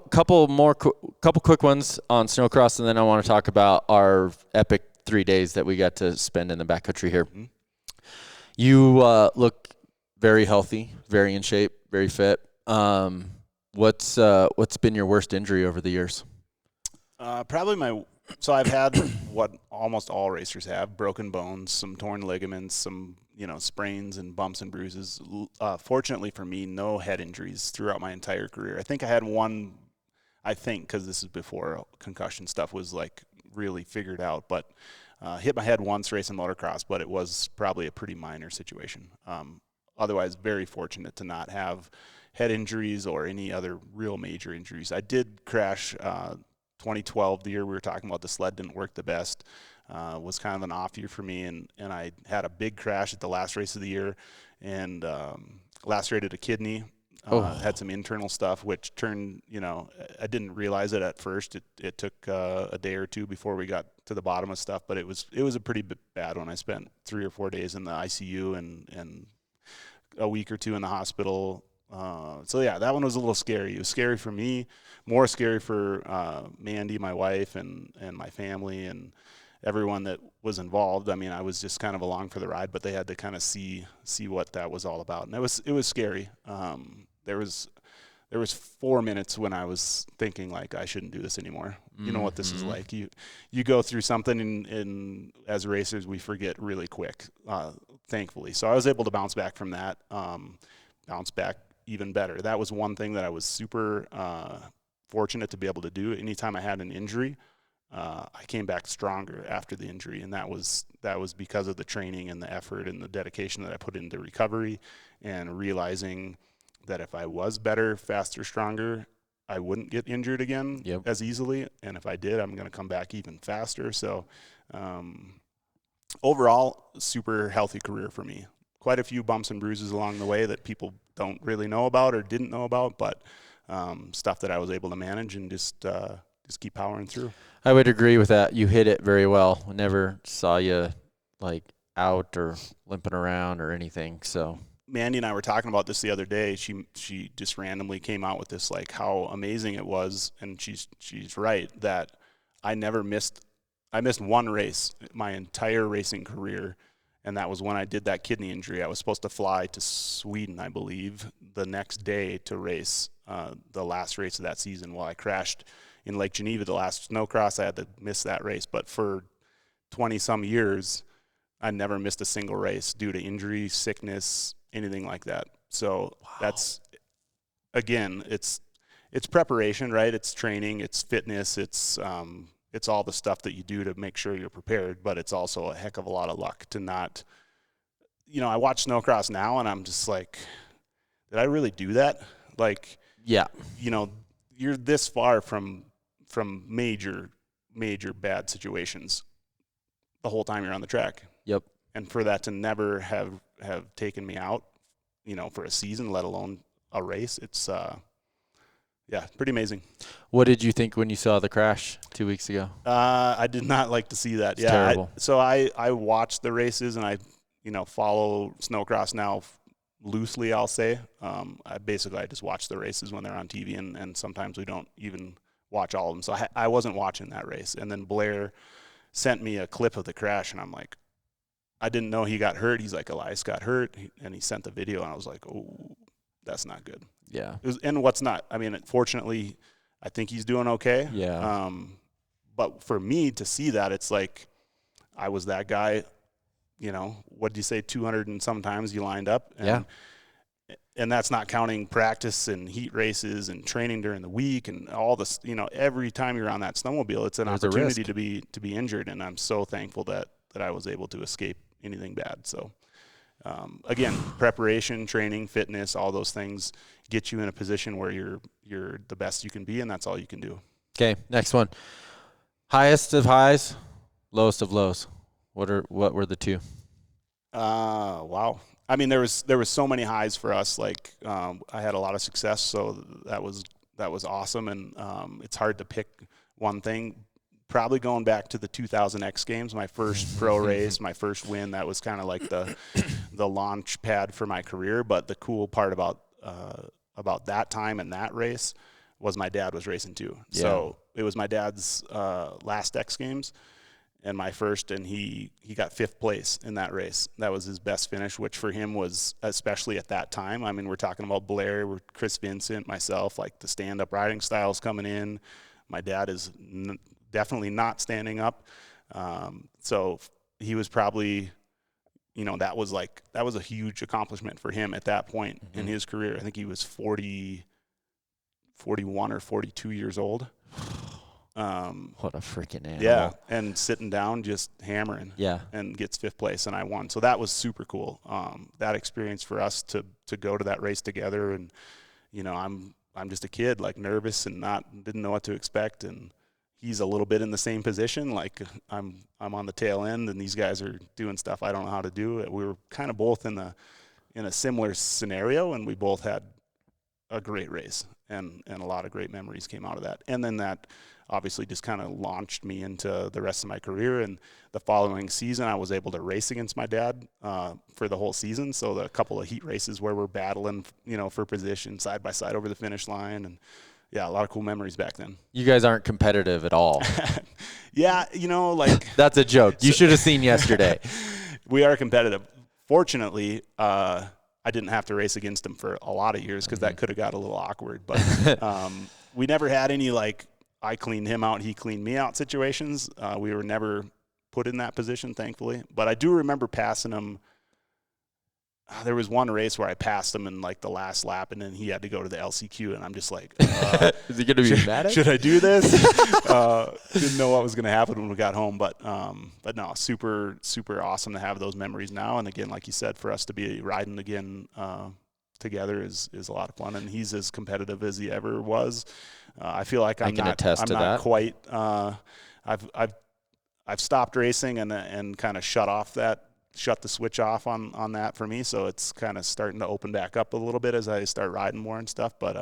quick ones on Snowcross, and then I want to talk about our epic 3 days that we got to spend in the backcountry here. Mm-hmm. You look very healthy, very in shape, very fit. What's been your worst injury over the years? Probably so I've had what almost all racers have: broken bones, some torn ligaments, some sprains and bumps and bruises. Fortunately for me, no head injuries throughout my entire career. I think I had one. I think because this is before concussion stuff was like really figured out, but hit my head once racing motocross, but it was probably a pretty minor situation. Otherwise, very fortunate to not have head injuries or any other real major injuries. I did crash 2012, the year we were talking about. The sled didn't work the best. Was kind of an off year for me, and I had a big crash at the last race of the year and lacerated a kidney. Had some internal stuff, which turned, I didn't realize it at first. It took a day or two before we got to the bottom of stuff, but it was a pretty bad one. I spent 3 or 4 days in the ICU and a week or 2 in the hospital. So yeah, that one was a little scary. It was scary for me, more scary for Mandy, my wife, and my family and everyone that was involved. I mean, I was just kind of along for the ride, but they had to kind of see what that was all about, and it was scary. There was 4 minutes when I was thinking like I shouldn't do this anymore. You know what this is like. You go through something and as racers we forget really quick. Thankfully, so I was able to bounce back from that. Bounce back even better. That was one thing that I was super fortunate to be able to do. Anytime I had an injury, I came back stronger after the injury, and that was because of the training and the effort and the dedication that I put into recovery, and realizing that if I was better, faster, stronger, I wouldn't get injured again as easily, and if I did, I'm going to come back even faster. So overall, super healthy career for me. Quite a few bumps and bruises along the way that people don't really know about or didn't know about, but stuff that I was able to manage and just keep powering through. I would agree with that. You hit it very well. Never saw you like out or limping around or anything. So Mandy and I were talking about this the other day. She just randomly came out with this, like how amazing it was, and she's right that I missed one race my entire racing career, and that was when I did that kidney injury. I was supposed to fly to Sweden, I believe, the next day to race the last race of that season. Well, I crashed in Lake Geneva, the last Snowcross. I had to miss that race, but for 20-some years, I never missed a single race due to injury, sickness, anything like that. So that's, again, it's preparation, right? It's training, it's fitness, it's all the stuff that you do to make sure you're prepared, but it's also a heck of a lot of luck to not, I watch Snowcross now and I'm just like, did I really do that? Like, yeah, you're this far from major bad situations the whole time you're on the track. Yep. And for that to never have taken me out, for a season, let alone a race, it's pretty amazing. What did you think when you saw the crash 2 weeks ago? I did not like to see that. It's terrible. I watch the races and I follow Snowcross now loosely, I'll say. I just watch the races when they're on TV, and sometimes we don't even watch all of them. So I wasn't watching that race. And then Blair sent me a clip of the crash, and I'm like, I didn't know he got hurt. He's like, Elias got hurt, and he sent the video, and I was like, oh, that's not good. Yeah. And what's not? I mean, fortunately, I think he's doing okay. Yeah. But for me to see that, it's like I was that guy. What did you say? 200 and some times you lined up. And, and that's not counting practice and heat races and training during the week and all this. Every time you're on that snowmobile, it's an opportunity to be injured. And I'm so thankful that I was able to escape anything bad. So. Again, preparation, training, fitness, all those things get you in a position where you're the best you can be, and that's all you can do. Okay, next one. Highest of highs, lowest of lows. What were the two? Wow. I mean, there was so many highs for us. Like I had a lot of success, so that was awesome, and it's hard to pick one thing. Probably going back to the 2000 X Games, my first pro race, my first win. That was kind of like the launch pad for my career. But the cool part about that time and that race was my dad was racing too. Yeah. So it was my dad's last X Games, my first, and he got 5th place in that race. That was his best finish, which for him was, especially at that time, I mean, we're talking about Blair, we're Chris Vincent, myself, like the stand-up riding styles coming in. My dad is definitely not standing up. So he was probably, you know, that was a huge accomplishment for him at that point in his career. I think he was 41 or 42 years old. What a freaking animal. Yeah, and sitting down, just hammering. Yeah. And gets 5th place, and I won. So that was super cool. That experience for us to go to that race together, and you know, I'm just a kid, like nervous and didn't know what to expect, and he's a little bit in the same position. Like I'm on the tail end, and these guys are doing stuff I don't know how to do. We were kind of both in a similar scenario, and we both had a great race, and a lot of great memories came out of that. And then that obviously just kind of launched me into the rest of my career. And the following season, I was able to race against my dad for the whole season. So the couple of heat races where we're battling, you know, for position side by side over the finish line, and yeah, a lot of cool memories back then. You guys aren't competitive at all. Yeah, you know, like That's a joke. You should have seen yesterday. We are competitive. Fortunately, I didn't have to race against him for a lot of years because that could have got a little awkward. But we never had any like I cleaned him out, he cleaned me out situations. We were never put in that position, thankfully. But I do remember passing him. There was one race where I passed him in like the last lap, and then he had to go to the LCQ, and I'm just like, is he going to be mad at should I do this? Didn't know what was going to happen when we got home, but no, super, super awesome to have those memories now. And again, like you said, for us to be riding again together is a lot of fun, and he's as competitive as he ever was. I feel like I'm not quite. I've stopped racing and kind of shut the switch off on that for me. So it's kind of starting to open back up a little bit as I start riding more and stuff. But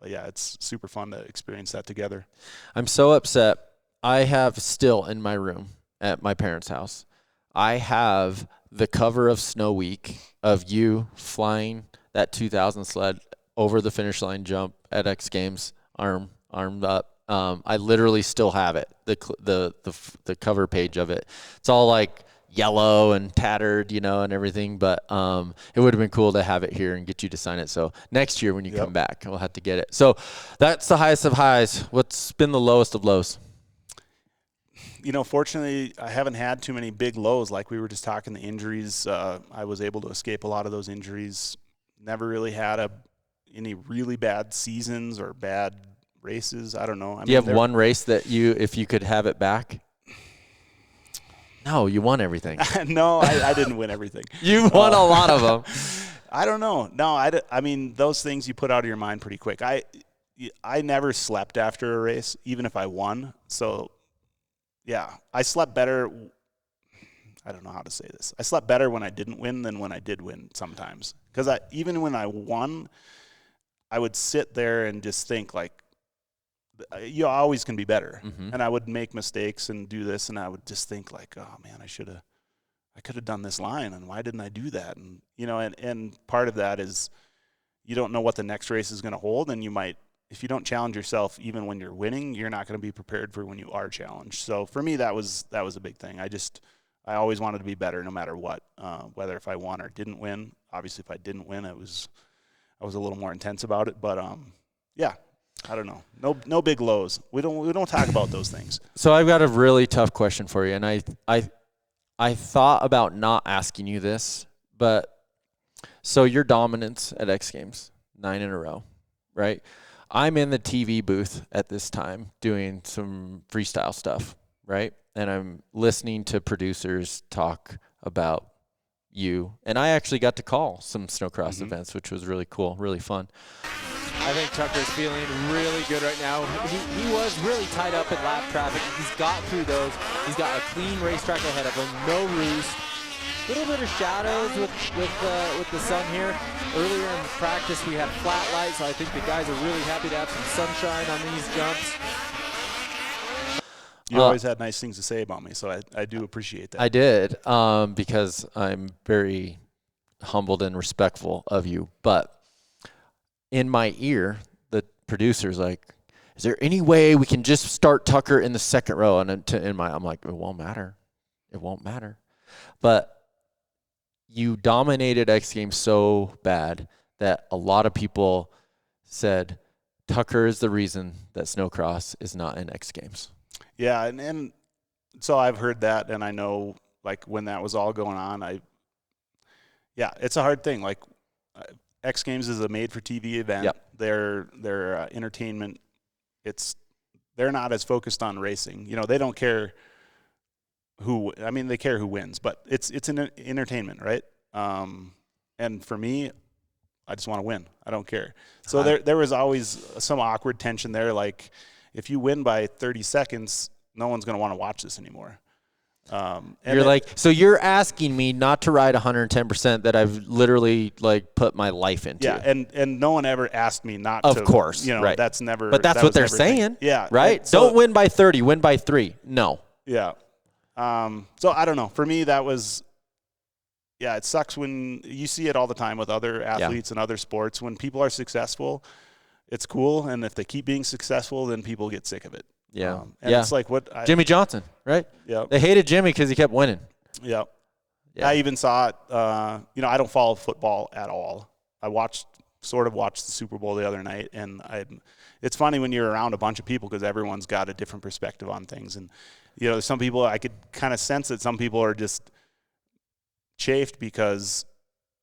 yeah, it's super fun to experience that together. I'm so upset. I have still in my room at my parents' house, I have the cover of Snow Week of you flying that 2000 sled over the finish line jump at X Games, armed up. I literally still have it, the cover page of it. It's all like yellow and tattered, you know, and everything, but it would have been cool to have it here and get you to sign it. So next year when you come back, we'll have to get it. So that's the highest of highs. What's been the lowest of lows? You know, fortunately, I haven't had too many big lows. Like we were just talking, the injuries, I was able to escape a lot of those injuries. Never really had any really bad seasons or bad races. I don't know. Do you have one race that if you could have it back? No, you won everything. No, I didn't win everything. You won a lot of them. I don't know. No, I mean, those things you put out of your mind pretty quick. I never slept after a race, even if I won. So, yeah, I slept better. I don't know how to say this. I slept better when I didn't win than when I did win sometimes. Because even when I won, I would sit there and just think, like, you always can be better. Mm-hmm. And I would make mistakes and do this, and I would just think, like, oh, man, I could have done this line, and why didn't I do that? And, you know, and part of that is you don't know what the next race is going to hold, and you might, if you don't challenge yourself even when you're winning, you're not going to be prepared for when you are challenged. So for me, that was a big thing. I always wanted to be better no matter what, whether if I won or didn't win. Obviously, if I didn't win, I was a little more intense about it. But yeah, I don't know. No big lows. We don't talk about those things. So I've got a really tough question for you, and I thought about not asking you this, but so your dominance at X Games, 9 in a row, right? I'm in the TV booth at this time doing some freestyle stuff, right? And I'm listening to producers talk about you. And I actually got to call some Snowcross events, which was really cool, really fun. I think Tucker's feeling really good right now. He was really tied up in lap traffic. He's got through those. He's got a clean racetrack ahead of him, no roost. Little bit of shadows with the sun here. Earlier in practice, we had flat lights, so I think the guys are really happy to have some sunshine on these jumps. You always had nice things to say about me, so I do appreciate that. I did, because I'm very humbled and respectful of you. But in my ear, the producer's like, is there any way we can just start Tucker in the second row? And I'm like, it won't matter. it won't matter. But you dominated X Games so bad that a lot of people said Tucker is the reason that Snowcross is not in X Games. Yeah, and so I've heard that, and I know, like, when that was all going on, it's a hard thing. Like, X Games is a made-for-TV event. Yep. Their entertainment, they're not as focused on racing. You know, they don't care they care who wins, but it's an entertainment, right? And for me, I just want to win. I don't care. So there was always some awkward tension there. Like, if you win by 30 seconds, no one's going to want to watch this anymore. So you're asking me not to ride 110% that I've literally, like, put my life into. Yeah, and no one ever asked me not to. Of course, you know, right. That's never. But that's what they're saying. Yeah, right. Don't win by 30. Win by 3. No. Yeah. So I don't know. For me, that was. Yeah, it sucks when you see it all the time with other athletes and other sports. When people are successful, it's cool, and if they keep being successful, then people get sick of it. Yeah, it's like Jimmy Johnson, right? Yeah, they hated Jimmy because he kept winning. Yeah. I even saw it. I don't follow football at all. I sort of watched the Super Bowl the other night, and it's funny when you're around a bunch of people because everyone's got a different perspective on things, and some people, I could kind of sense that some people are just chafed because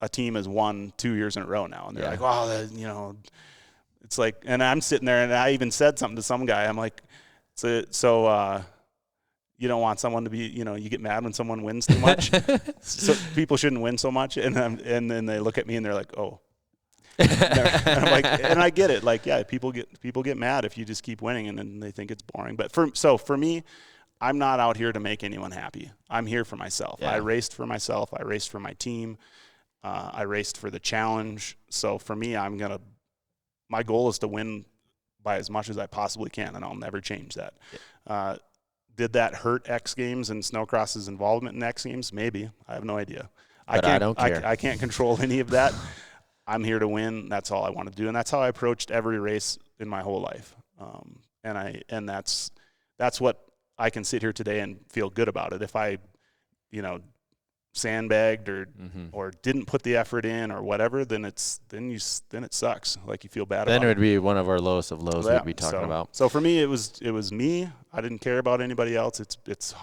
a team has won 2 years in a row now, and they're like, "Oh, it's like," and I'm sitting there, and I even said something to some guy. I'm like, "So, you don't want someone to be, you get mad when someone wins too much. So people shouldn't win so much." And then they look at me and they're like, "Oh," and I'm like, and I get it. Like, yeah, people get mad if you just keep winning, and then they think it's boring. But for me, I'm not out here to make anyone happy. I'm here for myself. Yeah. I raced for myself. I raced for my team. I raced for the challenge. So for me, my goal is to win by as much as I possibly can, and I'll never change that. Yeah. Did that hurt X Games and Snowcross's involvement in X Games? Maybe. I have no idea. But I don't care. I can't control any of that. I'm here to win. That's all I want to do, and that's how I approached every race in my whole life. And that's what I can sit here today and feel good about it. If I, sandbagged or didn't put the effort in or whatever, then it sucks. Like, you feel bad about it. Then it would be one of our lowest of lows we'd be talking about. So for me, it was me. I didn't care about anybody else. It's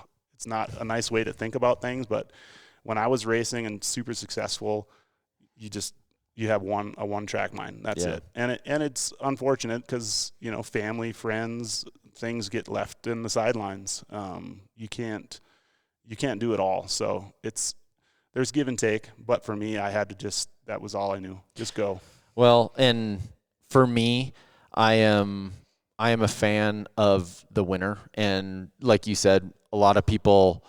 not a nice way to think about things, but when I was racing and super successful, you have a one track mind. That's it. And it's unfortunate because, family, friends, things get left in the sidelines. You can't do it all. So there's give and take, but for me, I had to that was all I knew. Just go. Well, and for me, I am a fan of the winner. And like you said, a lot of people,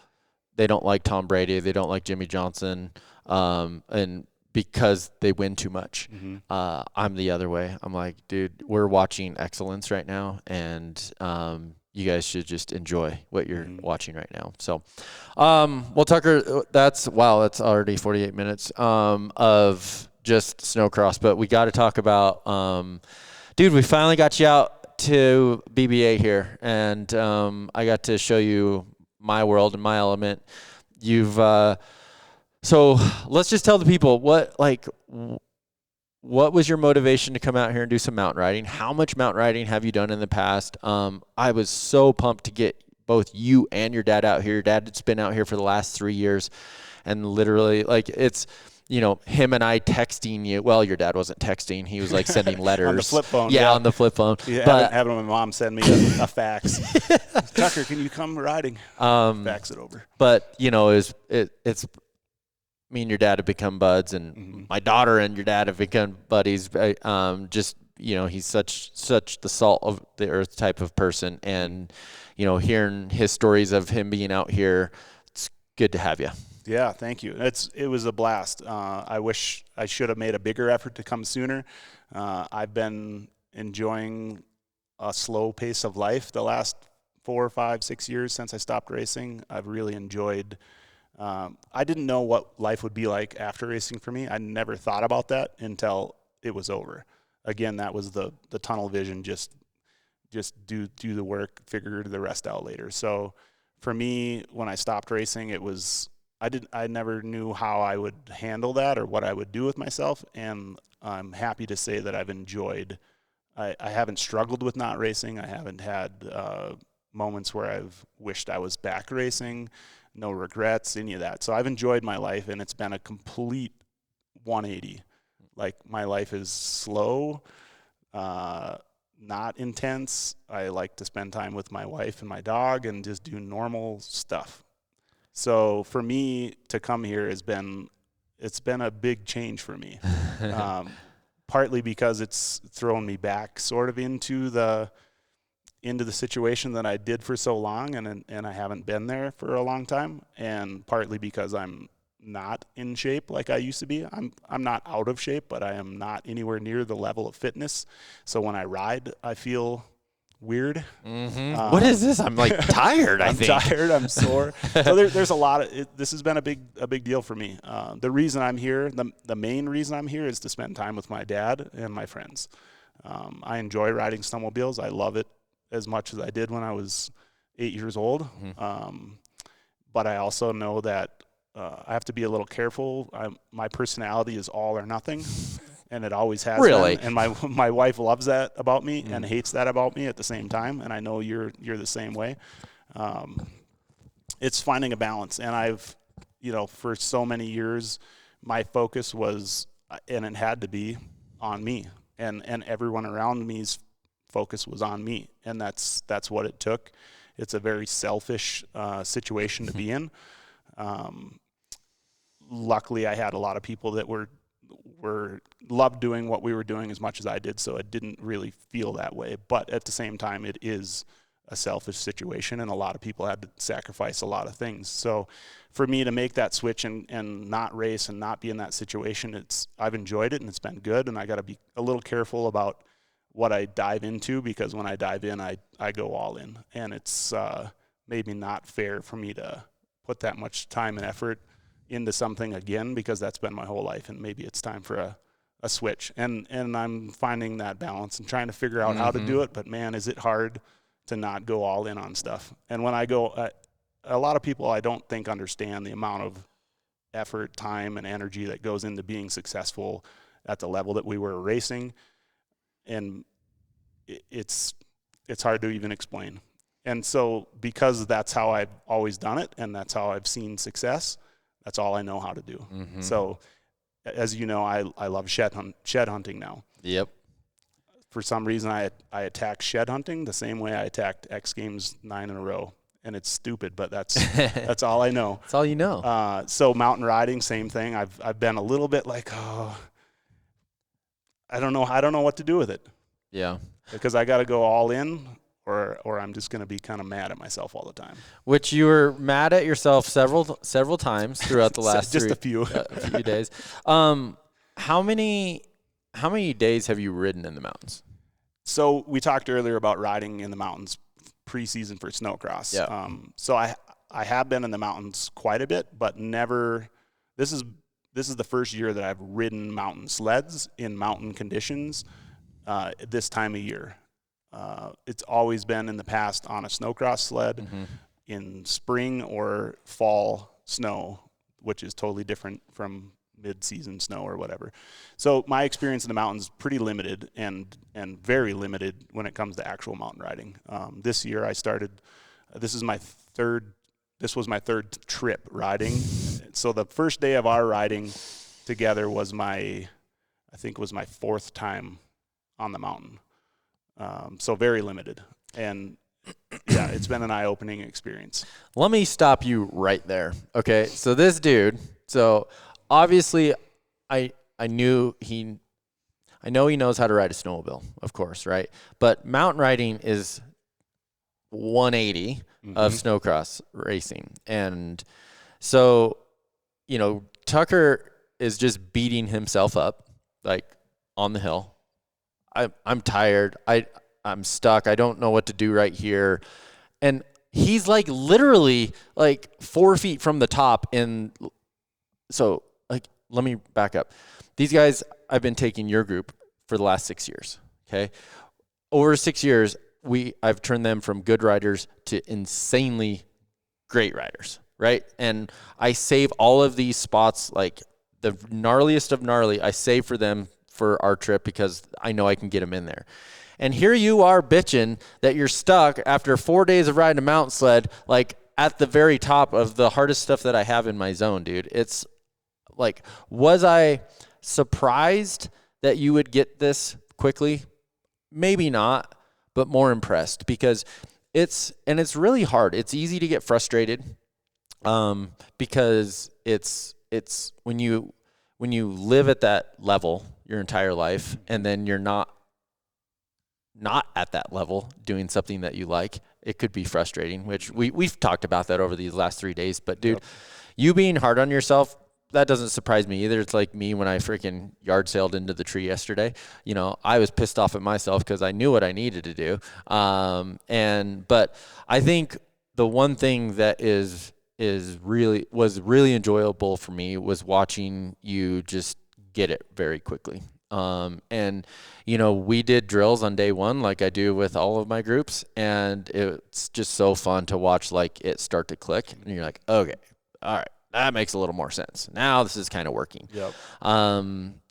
they don't like Tom Brady. They don't like Jimmy Johnson. And because they win too much. Mm-hmm. I'm the other way. I'm like, dude, we're watching excellence right now, and you guys should just enjoy what you're watching right now. So, well, Tucker, that's already 48 minutes of just Snowcross, but we got to talk about, dude, we finally got you out to BBA here, and I got to show you my world and my element. So let's just tell the people what was your motivation to come out here and do some mountain riding? How much mountain riding have you done in the past? I was so pumped to get both you and your dad out here. Your dad has been out here for the last 3 years, and literally, it's, him and I texting you. Well, your dad wasn't texting. He was like sending letters. On the flip phone. Yeah, on the flip phone. Yeah, but having my mom send me a fax. Tucker, can you come riding? Fax it over. But, it's me and your dad have become buds, and my daughter and your dad have become buddies. He's such the salt of the earth type of person, and hearing his stories of him being out here, it's good to have you. Yeah, thank you. It was a blast. I wish I should have made a bigger effort to come sooner. I've been enjoying a slow pace of life the last 4, 5, 6 years since I stopped racing. I've really enjoyed. I didn't know what life would be like after racing for me. I never thought about that until it was over. Again, that was the tunnel vision. Just do the work, figure the rest out later. So for me, when I stopped racing, I never knew how I would handle that or what I would do with myself. And I'm happy to say that I've enjoyed, I haven't struggled with not racing. I haven't had moments where I've wished I was back racing, no regrets, any of that. So I've enjoyed my life, and it's been a complete 180. Like, my life is slow, not intense. I like to spend time with my wife and my dog and just do normal stuff. So for me to come here it's been a big change for me. Partly because it's thrown me back sort of into the situation that I did for so long, and I haven't been there for a long time, and partly because I'm not in shape like I used to be. I'm not out of shape, but I am not anywhere near the level of fitness. So when I ride, I feel weird. Mm-hmm. What is this? I'm like tired. I'm tired. I'm sore. So there's a lot of this has been a big deal for me. The reason I'm here, the main reason I'm here, is to spend time with my dad and my friends. I enjoy riding snowmobiles. I love it as much as I did when I was 8 years old. But I also know that I have to be a little careful. My personality is all or nothing, and it always has really been. And my wife loves that about me and hates that about me at the same time. And I know you're the same way. It's finding a balance. And I've, for so many years, my focus was, and it had to be, on me, and everyone around me's focus was on me, and that's what it took. It's a very selfish situation to be in. Luckily, I had a lot of people that loved doing what we were doing as much as I did, so it didn't really feel that way. But at the same time, it is a selfish situation, and a lot of people had to sacrifice a lot of things. So for me to make that switch and not race and not be in that situation, I've enjoyed it, and it's been good, and I got to be a little careful about what I dive into, because when I dive in, I go all in, and it's maybe not fair for me to put that much time and effort into something again, because that's been my whole life, and maybe it's time for a switch. And I'm finding that balance and trying to figure out how to do it, but man, is it hard to not go all in on stuff. And when I go, a lot of people I don't think understand the amount of effort, time, and energy that goes into being successful at the level that we were racing, and it's hard to even explain. And so because that's how I've always done it, and that's how I've seen success, that's all I know how to do. So, as you know, I love shed hunting now. Yep. For some reason, I attack shed hunting the same way I attacked X Games 9 in a row, and it's stupid, but that's that's all I know. That's all you know. So mountain riding, same thing. I've been a little bit like, I don't know what to do with it. Yeah. Because I got to go all in, or I'm just going to be kind of mad at myself all the time. Which you were mad at yourself several times throughout the last just a few days. How many days have you ridden in the mountains? So we talked earlier about riding in the mountains preseason for Snowcross. Yeah. So I have been in the mountains quite a bit, but never. This is the first year that I've ridden mountain sleds in mountain conditions this time of year. It's always been in the past on a Snowcross sled in spring or fall snow, which is totally different from mid-season snow or whatever. So my experience in the mountains is pretty limited and very limited when it comes to actual mountain riding. This year I started. This was my third trip riding. So the first day of our riding together was my fourth time on the mountain. So very limited, and yeah, it's been an eye-opening experience. Let me stop you right there. Okay, so this dude. So obviously, I know he knows how to ride a snowmobile, of course, right? But mountain riding is 180 of snowcross racing, and so Tucker is just beating himself up like on the hill. I'm tired. I'm stuck. I don't know what to do right here. And he's like literally like 4 feet from the top. And so like, let me back up. These guys, I've been taking your group for the last 6 years. Okay. Over 6 years, I've turned them from good riders to insanely great riders, right? And I save all of these spots, like the gnarliest of gnarly, I save for them for our trip because I know I can get them in there. And here you are bitching that you're stuck after 4 days of riding a mountain sled, like at the very top of the hardest stuff that I have in my zone, dude. It's like, was I surprised that you would get this quickly? Maybe not, but more impressed because it's really hard. It's easy to get frustrated because it's when you live at that level your entire life and then you're not at that level doing something that you like, it could be frustrating, which we've talked about that over these last 3 days. But dude, you being hard on yourself, that doesn't surprise me either. It's like me when I freaking yard sailed into the tree yesterday. You know, I was pissed off at myself because I knew what I needed to do. But I think the one thing that was really enjoyable for me was watching you just get it very quickly. And you know, we did drills on day one, like I do with all of my groups, and it's just so fun to watch like it start to click, and you're like, okay, all right, that makes a little more sense. Now this is kind of working. Yep.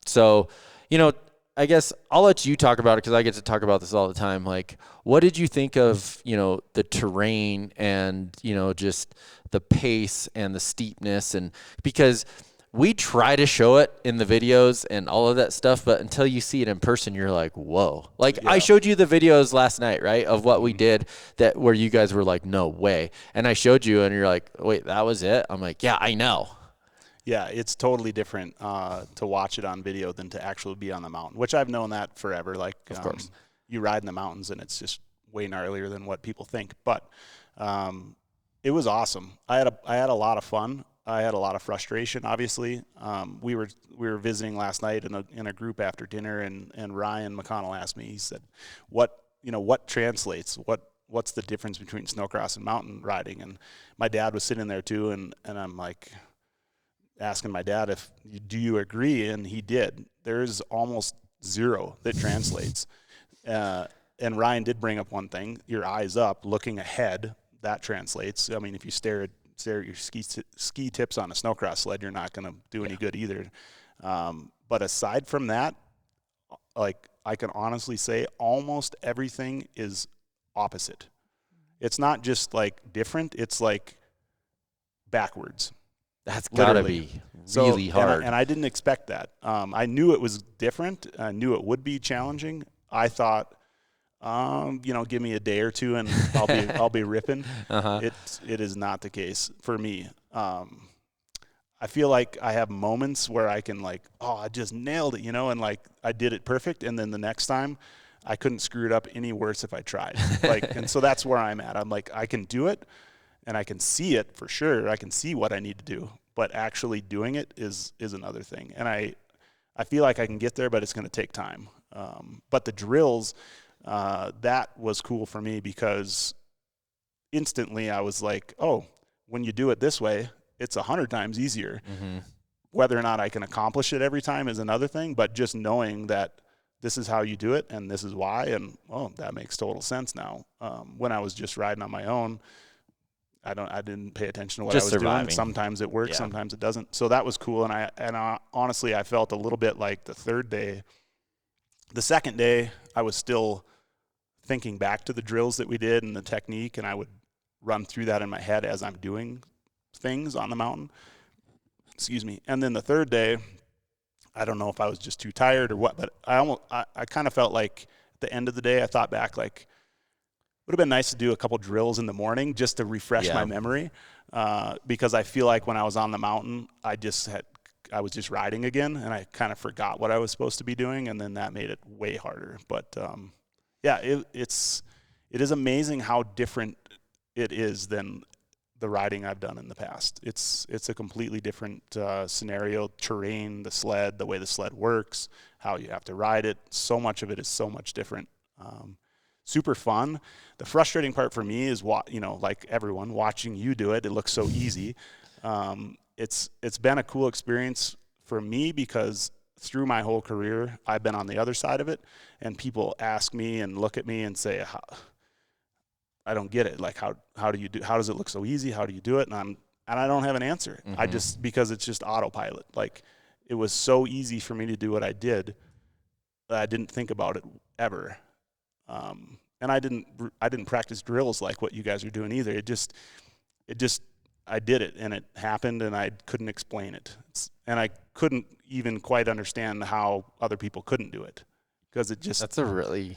So, you know, I guess I'll let you talk about it because I get to talk about this all the time. Like, what did you think of, you know, the terrain and, you know, just the pace and the steepness? And because we try to show it in the videos and all of that stuff, but until you see it in person, you're like, whoa. Like, yeah. I showed you the videos last night, right, of what we did where you guys were like, no way. And I showed you and you're like, wait, that was it? I'm like, yeah, I know. Yeah, it's totally different to watch it on video than to actually be on the mountain, which I've known that forever. Like, of course, you ride in the mountains and it's just way gnarlier than what people think. But it was awesome. I had a lot of fun. I had a lot of frustration, obviously. We were visiting last night in a group after dinner, and Ryan McConnell asked me. He said, "What translates? What's the difference between snowcross and mountain riding?" And my dad was sitting there too, and I'm like asking my dad do you agree, and he did. There's almost zero that translates. And Ryan did bring up one thing: your eyes up, looking ahead. That translates. I mean, if you stare at your ski tips on a snowcross sled, you're not going to do any good either. But aside from that, like, I can honestly say almost everything is opposite. It's not just like different, it's like backwards. That's gotta be really hard. And I didn't expect that. I knew it was different. I knew it would be challenging. I thought, give me a day or two and I'll be ripping. It is not the case for me. I feel like I have moments where I can like, oh, I just nailed it, and like I did it perfect, and then the next time I couldn't screw it up any worse if I tried. And so that's where I'm at. I'm like, I can do it and I can see it for sure. I can see what I need to do, but actually doing it is another thing. And I feel like I can get there, but it's going to take time. But the drills, that was cool for me because instantly I was like, oh, when you do it this way, it's 100 times easier. Mm-hmm. Whether or not I can accomplish it every time is another thing, but just knowing that this is how you do it and this is why, and that makes total sense now. When I was just riding on my own, I didn't pay attention to what just I was surviving. doing. Sometimes it works, sometimes it doesn't. So that was cool, and I honestly I felt a little bit like the third day. The second day, I was still thinking back to the drills that we did and the technique, and I would run through that in my head as I'm doing things on the mountain. Excuse me. And then the third day, I don't know if I was just too tired or what, but I kind of felt like at the end of the day, I thought back like, it would have been nice to do a couple drills in the morning just to refresh my memory, because I feel like when I was on the mountain, I was just riding again, and I kind of forgot what I was supposed to be doing, and then that made it way harder. But it is amazing how different it is than the riding I've done in the past. It's a completely different scenario, terrain, the sled, the way the sled works, how you have to ride it. So much of it is so much different. Super fun. The frustrating part for me is like everyone watching you do it. It looks so easy. It's been a cool experience for me because through my whole career, I've been on the other side of it, and people ask me and look at me and say, I don't get it. Like, how does it look so easy? How do you do it? And I don't have an answer. Mm-hmm. Because it's just autopilot. Like, it was so easy for me to do what I did that I didn't think about it ever. And I didn't practice drills like what you guys are doing either. It just I did it, and it happened, and I couldn't explain it. And I couldn't even quite understand how other people couldn't do it, because it just. That's a really,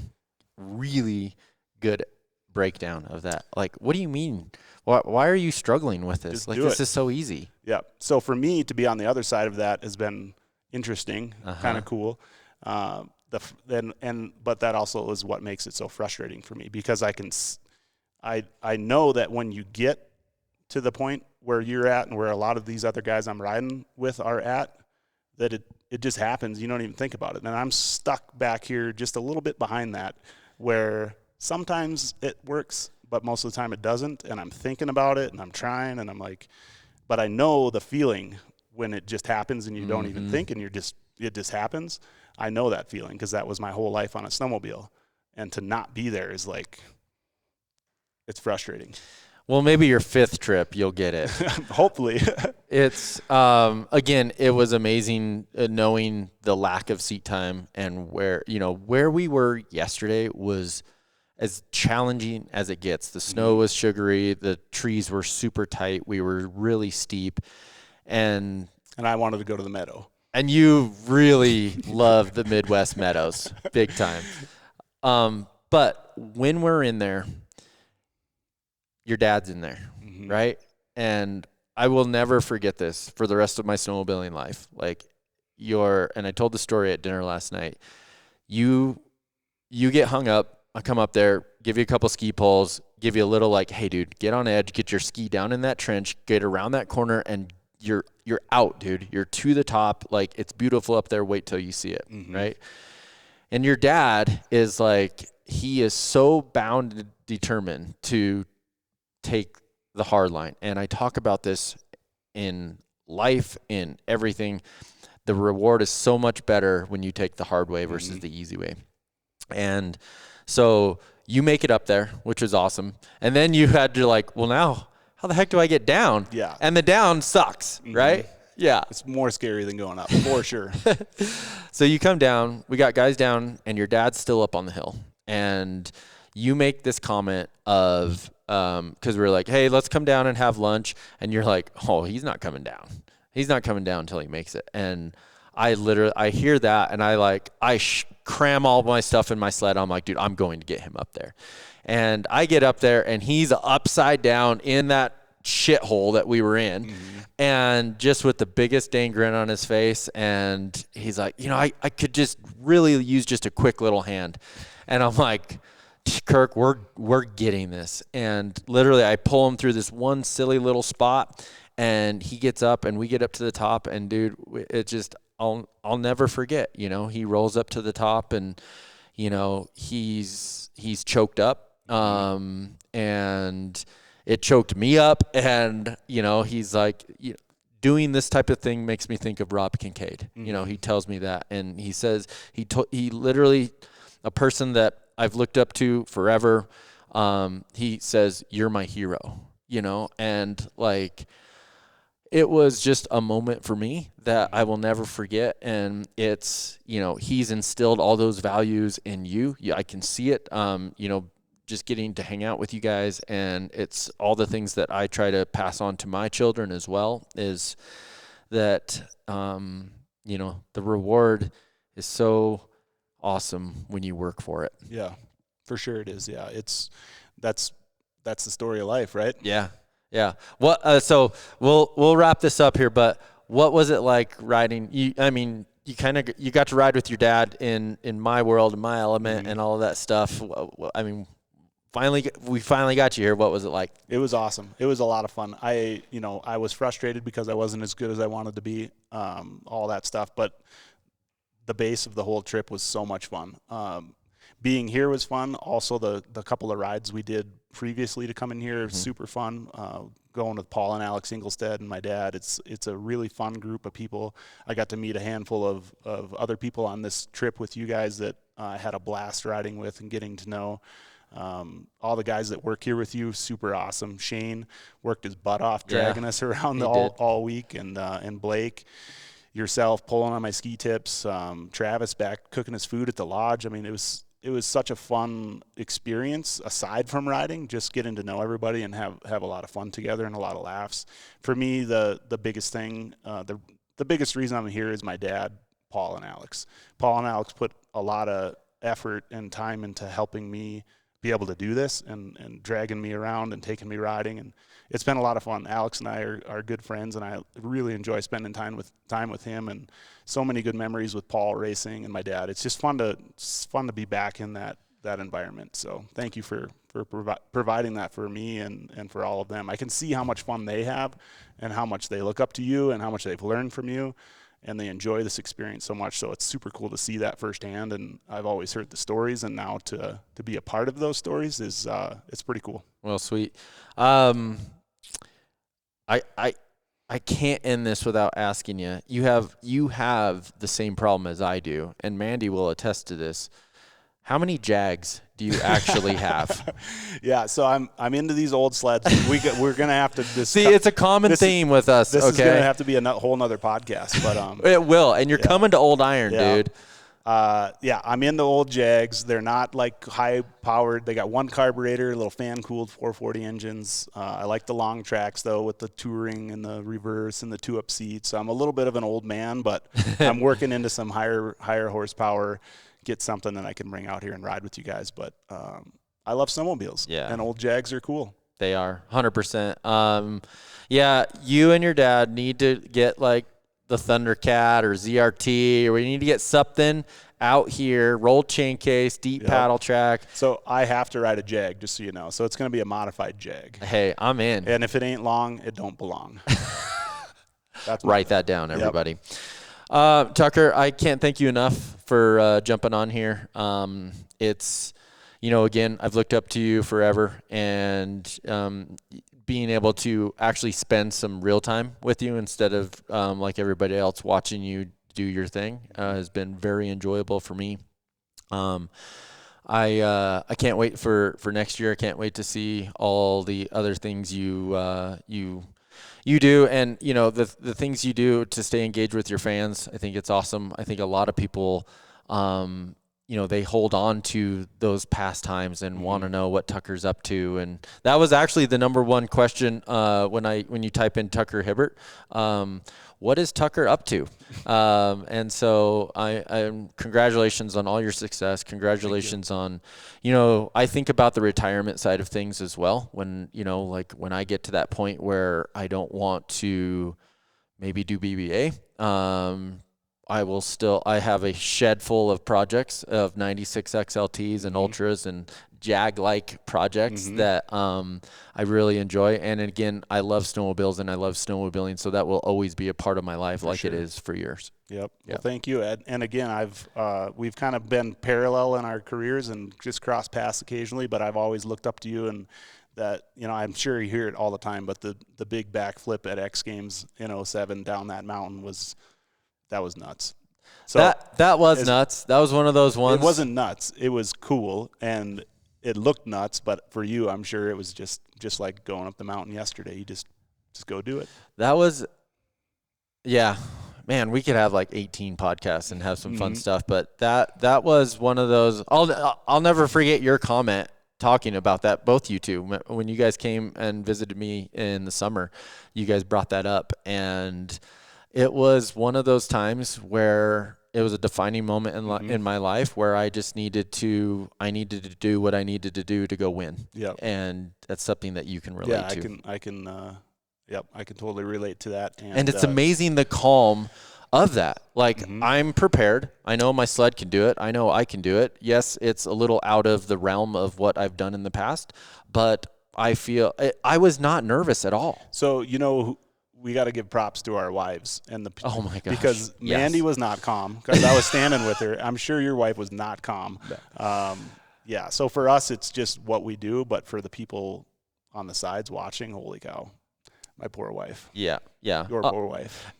really good breakdown of that. Like, what do you mean? Why are you struggling with this? Just Like, do this it. is so easy. Yeah. So for me to be on the other side of that has been interesting, kind of cool. But that also is what makes it so frustrating for me, because I know that when you get to the point where you're at and where a lot of these other guys I'm riding with are at, that it just happens. You don't even think about it. And I'm stuck back here just a little bit behind that, where sometimes it works, but most of the time it doesn't. And I'm thinking about it, and I'm trying, and I'm like, but I know the feeling when it just happens and you don't even think, and it just happens. I know that feeling, because that was my whole life on a snowmobile. And to not be there is like, it's frustrating. Well, maybe your 5th trip, you'll get it. Hopefully. It's, again, it was amazing knowing the lack of seat time, and where we were yesterday was as challenging as it gets. The snow was sugary. The trees were super tight. We were really steep. And I wanted to go to the meadow. And you really love the Midwest meadows, big time. But when we're in there, your dad's in there, right? And I will never forget this for the rest of my snowmobiling life. Like, and I told the story at dinner last night. You get hung up. I come up there, give you a couple ski poles, give you a little like, hey, dude, get on edge, get your ski down in that trench, get around that corner, and you're out, dude. You're to the top. Like, it's beautiful up there. Wait till you see it, right? And your dad is like, he is so bound and determined to take the hard line. And I talk about this in life, in everything. The reward is so much better when you take the hard way versus the easy way. And so you make it up there, which is awesome. And then you had to like, well, now how the heck do I get down? Yeah. And the down sucks, right? Yeah. It's more scary than going up, for sure. So you come down, we got guys down, and your dad's still up on the hill. And you make this comment of, because we're like, hey, let's come down and have lunch. And you're like, oh, he's not coming down. He's not coming down until he makes it. And I hear that, and I cram all my stuff in my sled. I'm like, dude, I'm going to get him up there. And I get up there, and he's upside down in that shithole that we were in, and just with the biggest dang grin on his face. And he's like, I could just really use just a quick little hand. And I'm like, Kirk, we're getting this. And literally I pull him through this one silly little spot, and he gets up, and we get up to the top, and dude, it just, I'll never forget, he rolls up to the top, and he's choked up, and it choked me up, and he's like, doing this type of thing makes me think of Rob Kincaid. He tells me that, and he says he literally, a person that I've looked up to forever, he says, you're my hero, and like, it was just a moment for me that I will never forget. And it's, he's instilled all those values in you. I can see it, just getting to hang out with you guys. And it's all the things that I try to pass on to my children as well, is that, the reward is so awesome when you work for it. Yeah, for sure it is. Yeah. That's the story of life, right? Yeah. Yeah. What? So we'll wrap this up here. But what was it like riding? You got to ride with your dad in my world, in my element, and all of that stuff. I mean, we finally got you here. What was it like? It was awesome. It was a lot of fun. I was frustrated because I wasn't as good as I wanted to be. All that stuff, but the base of the whole trip was so much fun. Being here was fun. Also, the couple of rides we did previously to come in here, super fun. Going with Paul and Alex Inglestead and my dad, it's a really fun group of people. I got to meet a handful of other people on this trip with you guys that I had a blast riding with and getting to know. All the guys that work here with you, super awesome. Shane worked his butt off dragging us around all week, and Blake, yourself pulling on my ski tips, Travis back cooking his food at the lodge. I mean, it was such a fun experience aside from riding, just getting to know everybody and have a lot of fun together and a lot of laughs. For me, the biggest thing, the biggest reason I'm here is my dad, Paul and Alex. Paul and Alex put a lot of effort and time into helping me be able to do this and dragging me around and taking me riding, and it's been a lot of fun. Alex and I are good friends, and I really enjoy spending time with him, and so many good memories with Paul racing and my dad. It's just fun to be back in that environment. So thank you for providing that for me and for all of them. I can see how much fun they have and how much they look up to you and how much they've learned from you, and they enjoy this experience so much. So it's super cool to see that firsthand. And I've always heard the stories, and now to be a part of those stories is it's pretty cool. Well, sweet. I can't end this without asking you. You have the same problem as I do, and Mandy will attest to this. How many Jags do you actually have? Yeah, so I'm into these old sleds. We're gonna have to see. It's a common theme with us. This okay? is gonna have to be a whole nother podcast, but it will. And you're coming to Old Iron, dude. Yeah, I'm in the old Jags. They're not like high powered. They got one carburetor, little fan cooled 440 engines. I like the long tracks though, with the touring and the reverse and the 2-up seats. So I'm a little bit of an old man, but I'm working into some higher horsepower. Get something that I can bring out here and ride with you guys. But I love snowmobiles. Yeah, and old Jags are cool. They are 100%. Yeah, you and your dad need to get like the Thundercat or ZRT, or we need to get something out here, roll chain case, deep paddle track. So I have to ride a Jag, just so you know. So it's going to be a modified Jag. Hey, I'm in. And if it ain't long, it don't belong. Write that down, everybody. Tucker, I can't thank you enough for jumping on here. It's, again, I've looked up to you forever, and being able to actually spend some real time with you instead of like everybody else watching you do your thing has been very enjoyable for me. I can't wait for next year. I can't wait to see all the other things you do, and the things you do to stay engaged with your fans. I think it's awesome. I think a lot of people they hold on to those past times and want to know what Tucker's up to. And that was actually the number one question when you type in Tucker Hibbert. What is Tucker up to? And so I congratulations on all your success. Congratulations on, I think about the retirement side of things as well. When, like when I get to that point where I don't want to maybe do BBA, I have a shed full of projects of 96 XLTs and Ultras and Jag-like projects that I really enjoy. And again, I love snowmobiles and I love snowmobiling, so that will always be a part of my life it is for yours. Yep. Well, thank you, Ed. And again, we've kind of been parallel in our careers and just crossed paths occasionally, but I've always looked up to you, and that, I'm sure you hear it all the time, but the big backflip at X Games in 07 down that mountain was nuts. So that was nuts. That was one of those ones. It wasn't nuts. It was cool, and it looked nuts. But for you, I'm sure it was just like going up the mountain yesterday. You just go do it. That was, yeah, man. We could have like 18 podcasts and have some fun stuff. But that was one of those. I'll never forget your comment talking about that. Both you two, when you guys came and visited me in the summer, you guys brought that up, and it was one of those times where it was a defining moment in my life where I just needed to do what I needed to do to go win. Yeah. And that's something that you can relate to. I can totally relate to that. And it's amazing the calm of that. Like, I'm prepared. I know my sled can do it. I know I can do it. Yes, it's a little out of the realm of what I've done in the past, but I feel I was not nervous at all. So, we got to give props to our wives and oh my gosh, because Mandy was not calm because I was standing with her. I'm sure your wife was not calm. Yeah. So for us, it's just what we do. But for the people on the sides watching, holy cow, my poor wife. Yeah. Yeah. Your poor wife.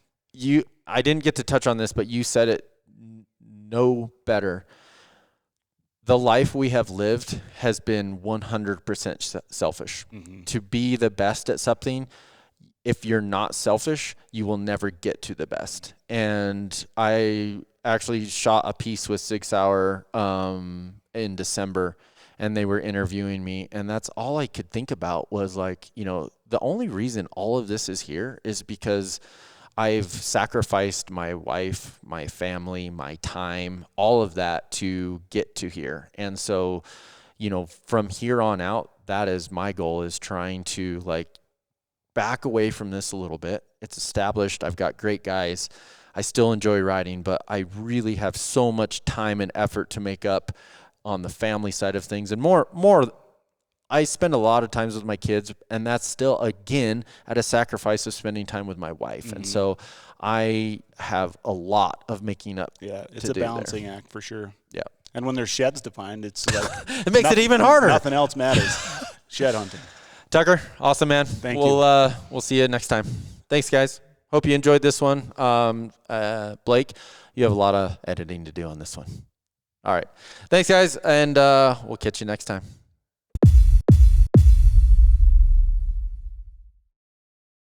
I didn't get to touch on this, but you said it no better. the life we have lived has been 100% selfish. To be the best at something, if you're not selfish, you will never get to the best. And I actually shot a piece with 6 Hour in December, and they were interviewing me, and that's all I could think about was like, you know, the only reason all of this is here is because I've sacrificed my wife, my family, my time, all of that to get to here. And so, you know, from here on out, that is my goal, is trying to like back away from this a little bit. It's established. I've got great guys. I still enjoy riding, but I really have so much time and effort to make up on the family side of things. And more, I spend a lot of times with my kids, and that's still, again, at a sacrifice of spending time with my wife. And so I have a lot of making up. Yeah, it's a balancing act for sure. Yeah. And when there's sheds to find, it's like it makes it even harder. Nothing else matters. Shed hunting. Tucker, awesome, man. Thank you. We'll see you next time. Thanks, guys. Hope you enjoyed this one. Blake, you have a lot of editing to do on this one. All right. Thanks, guys, and we'll catch you next time.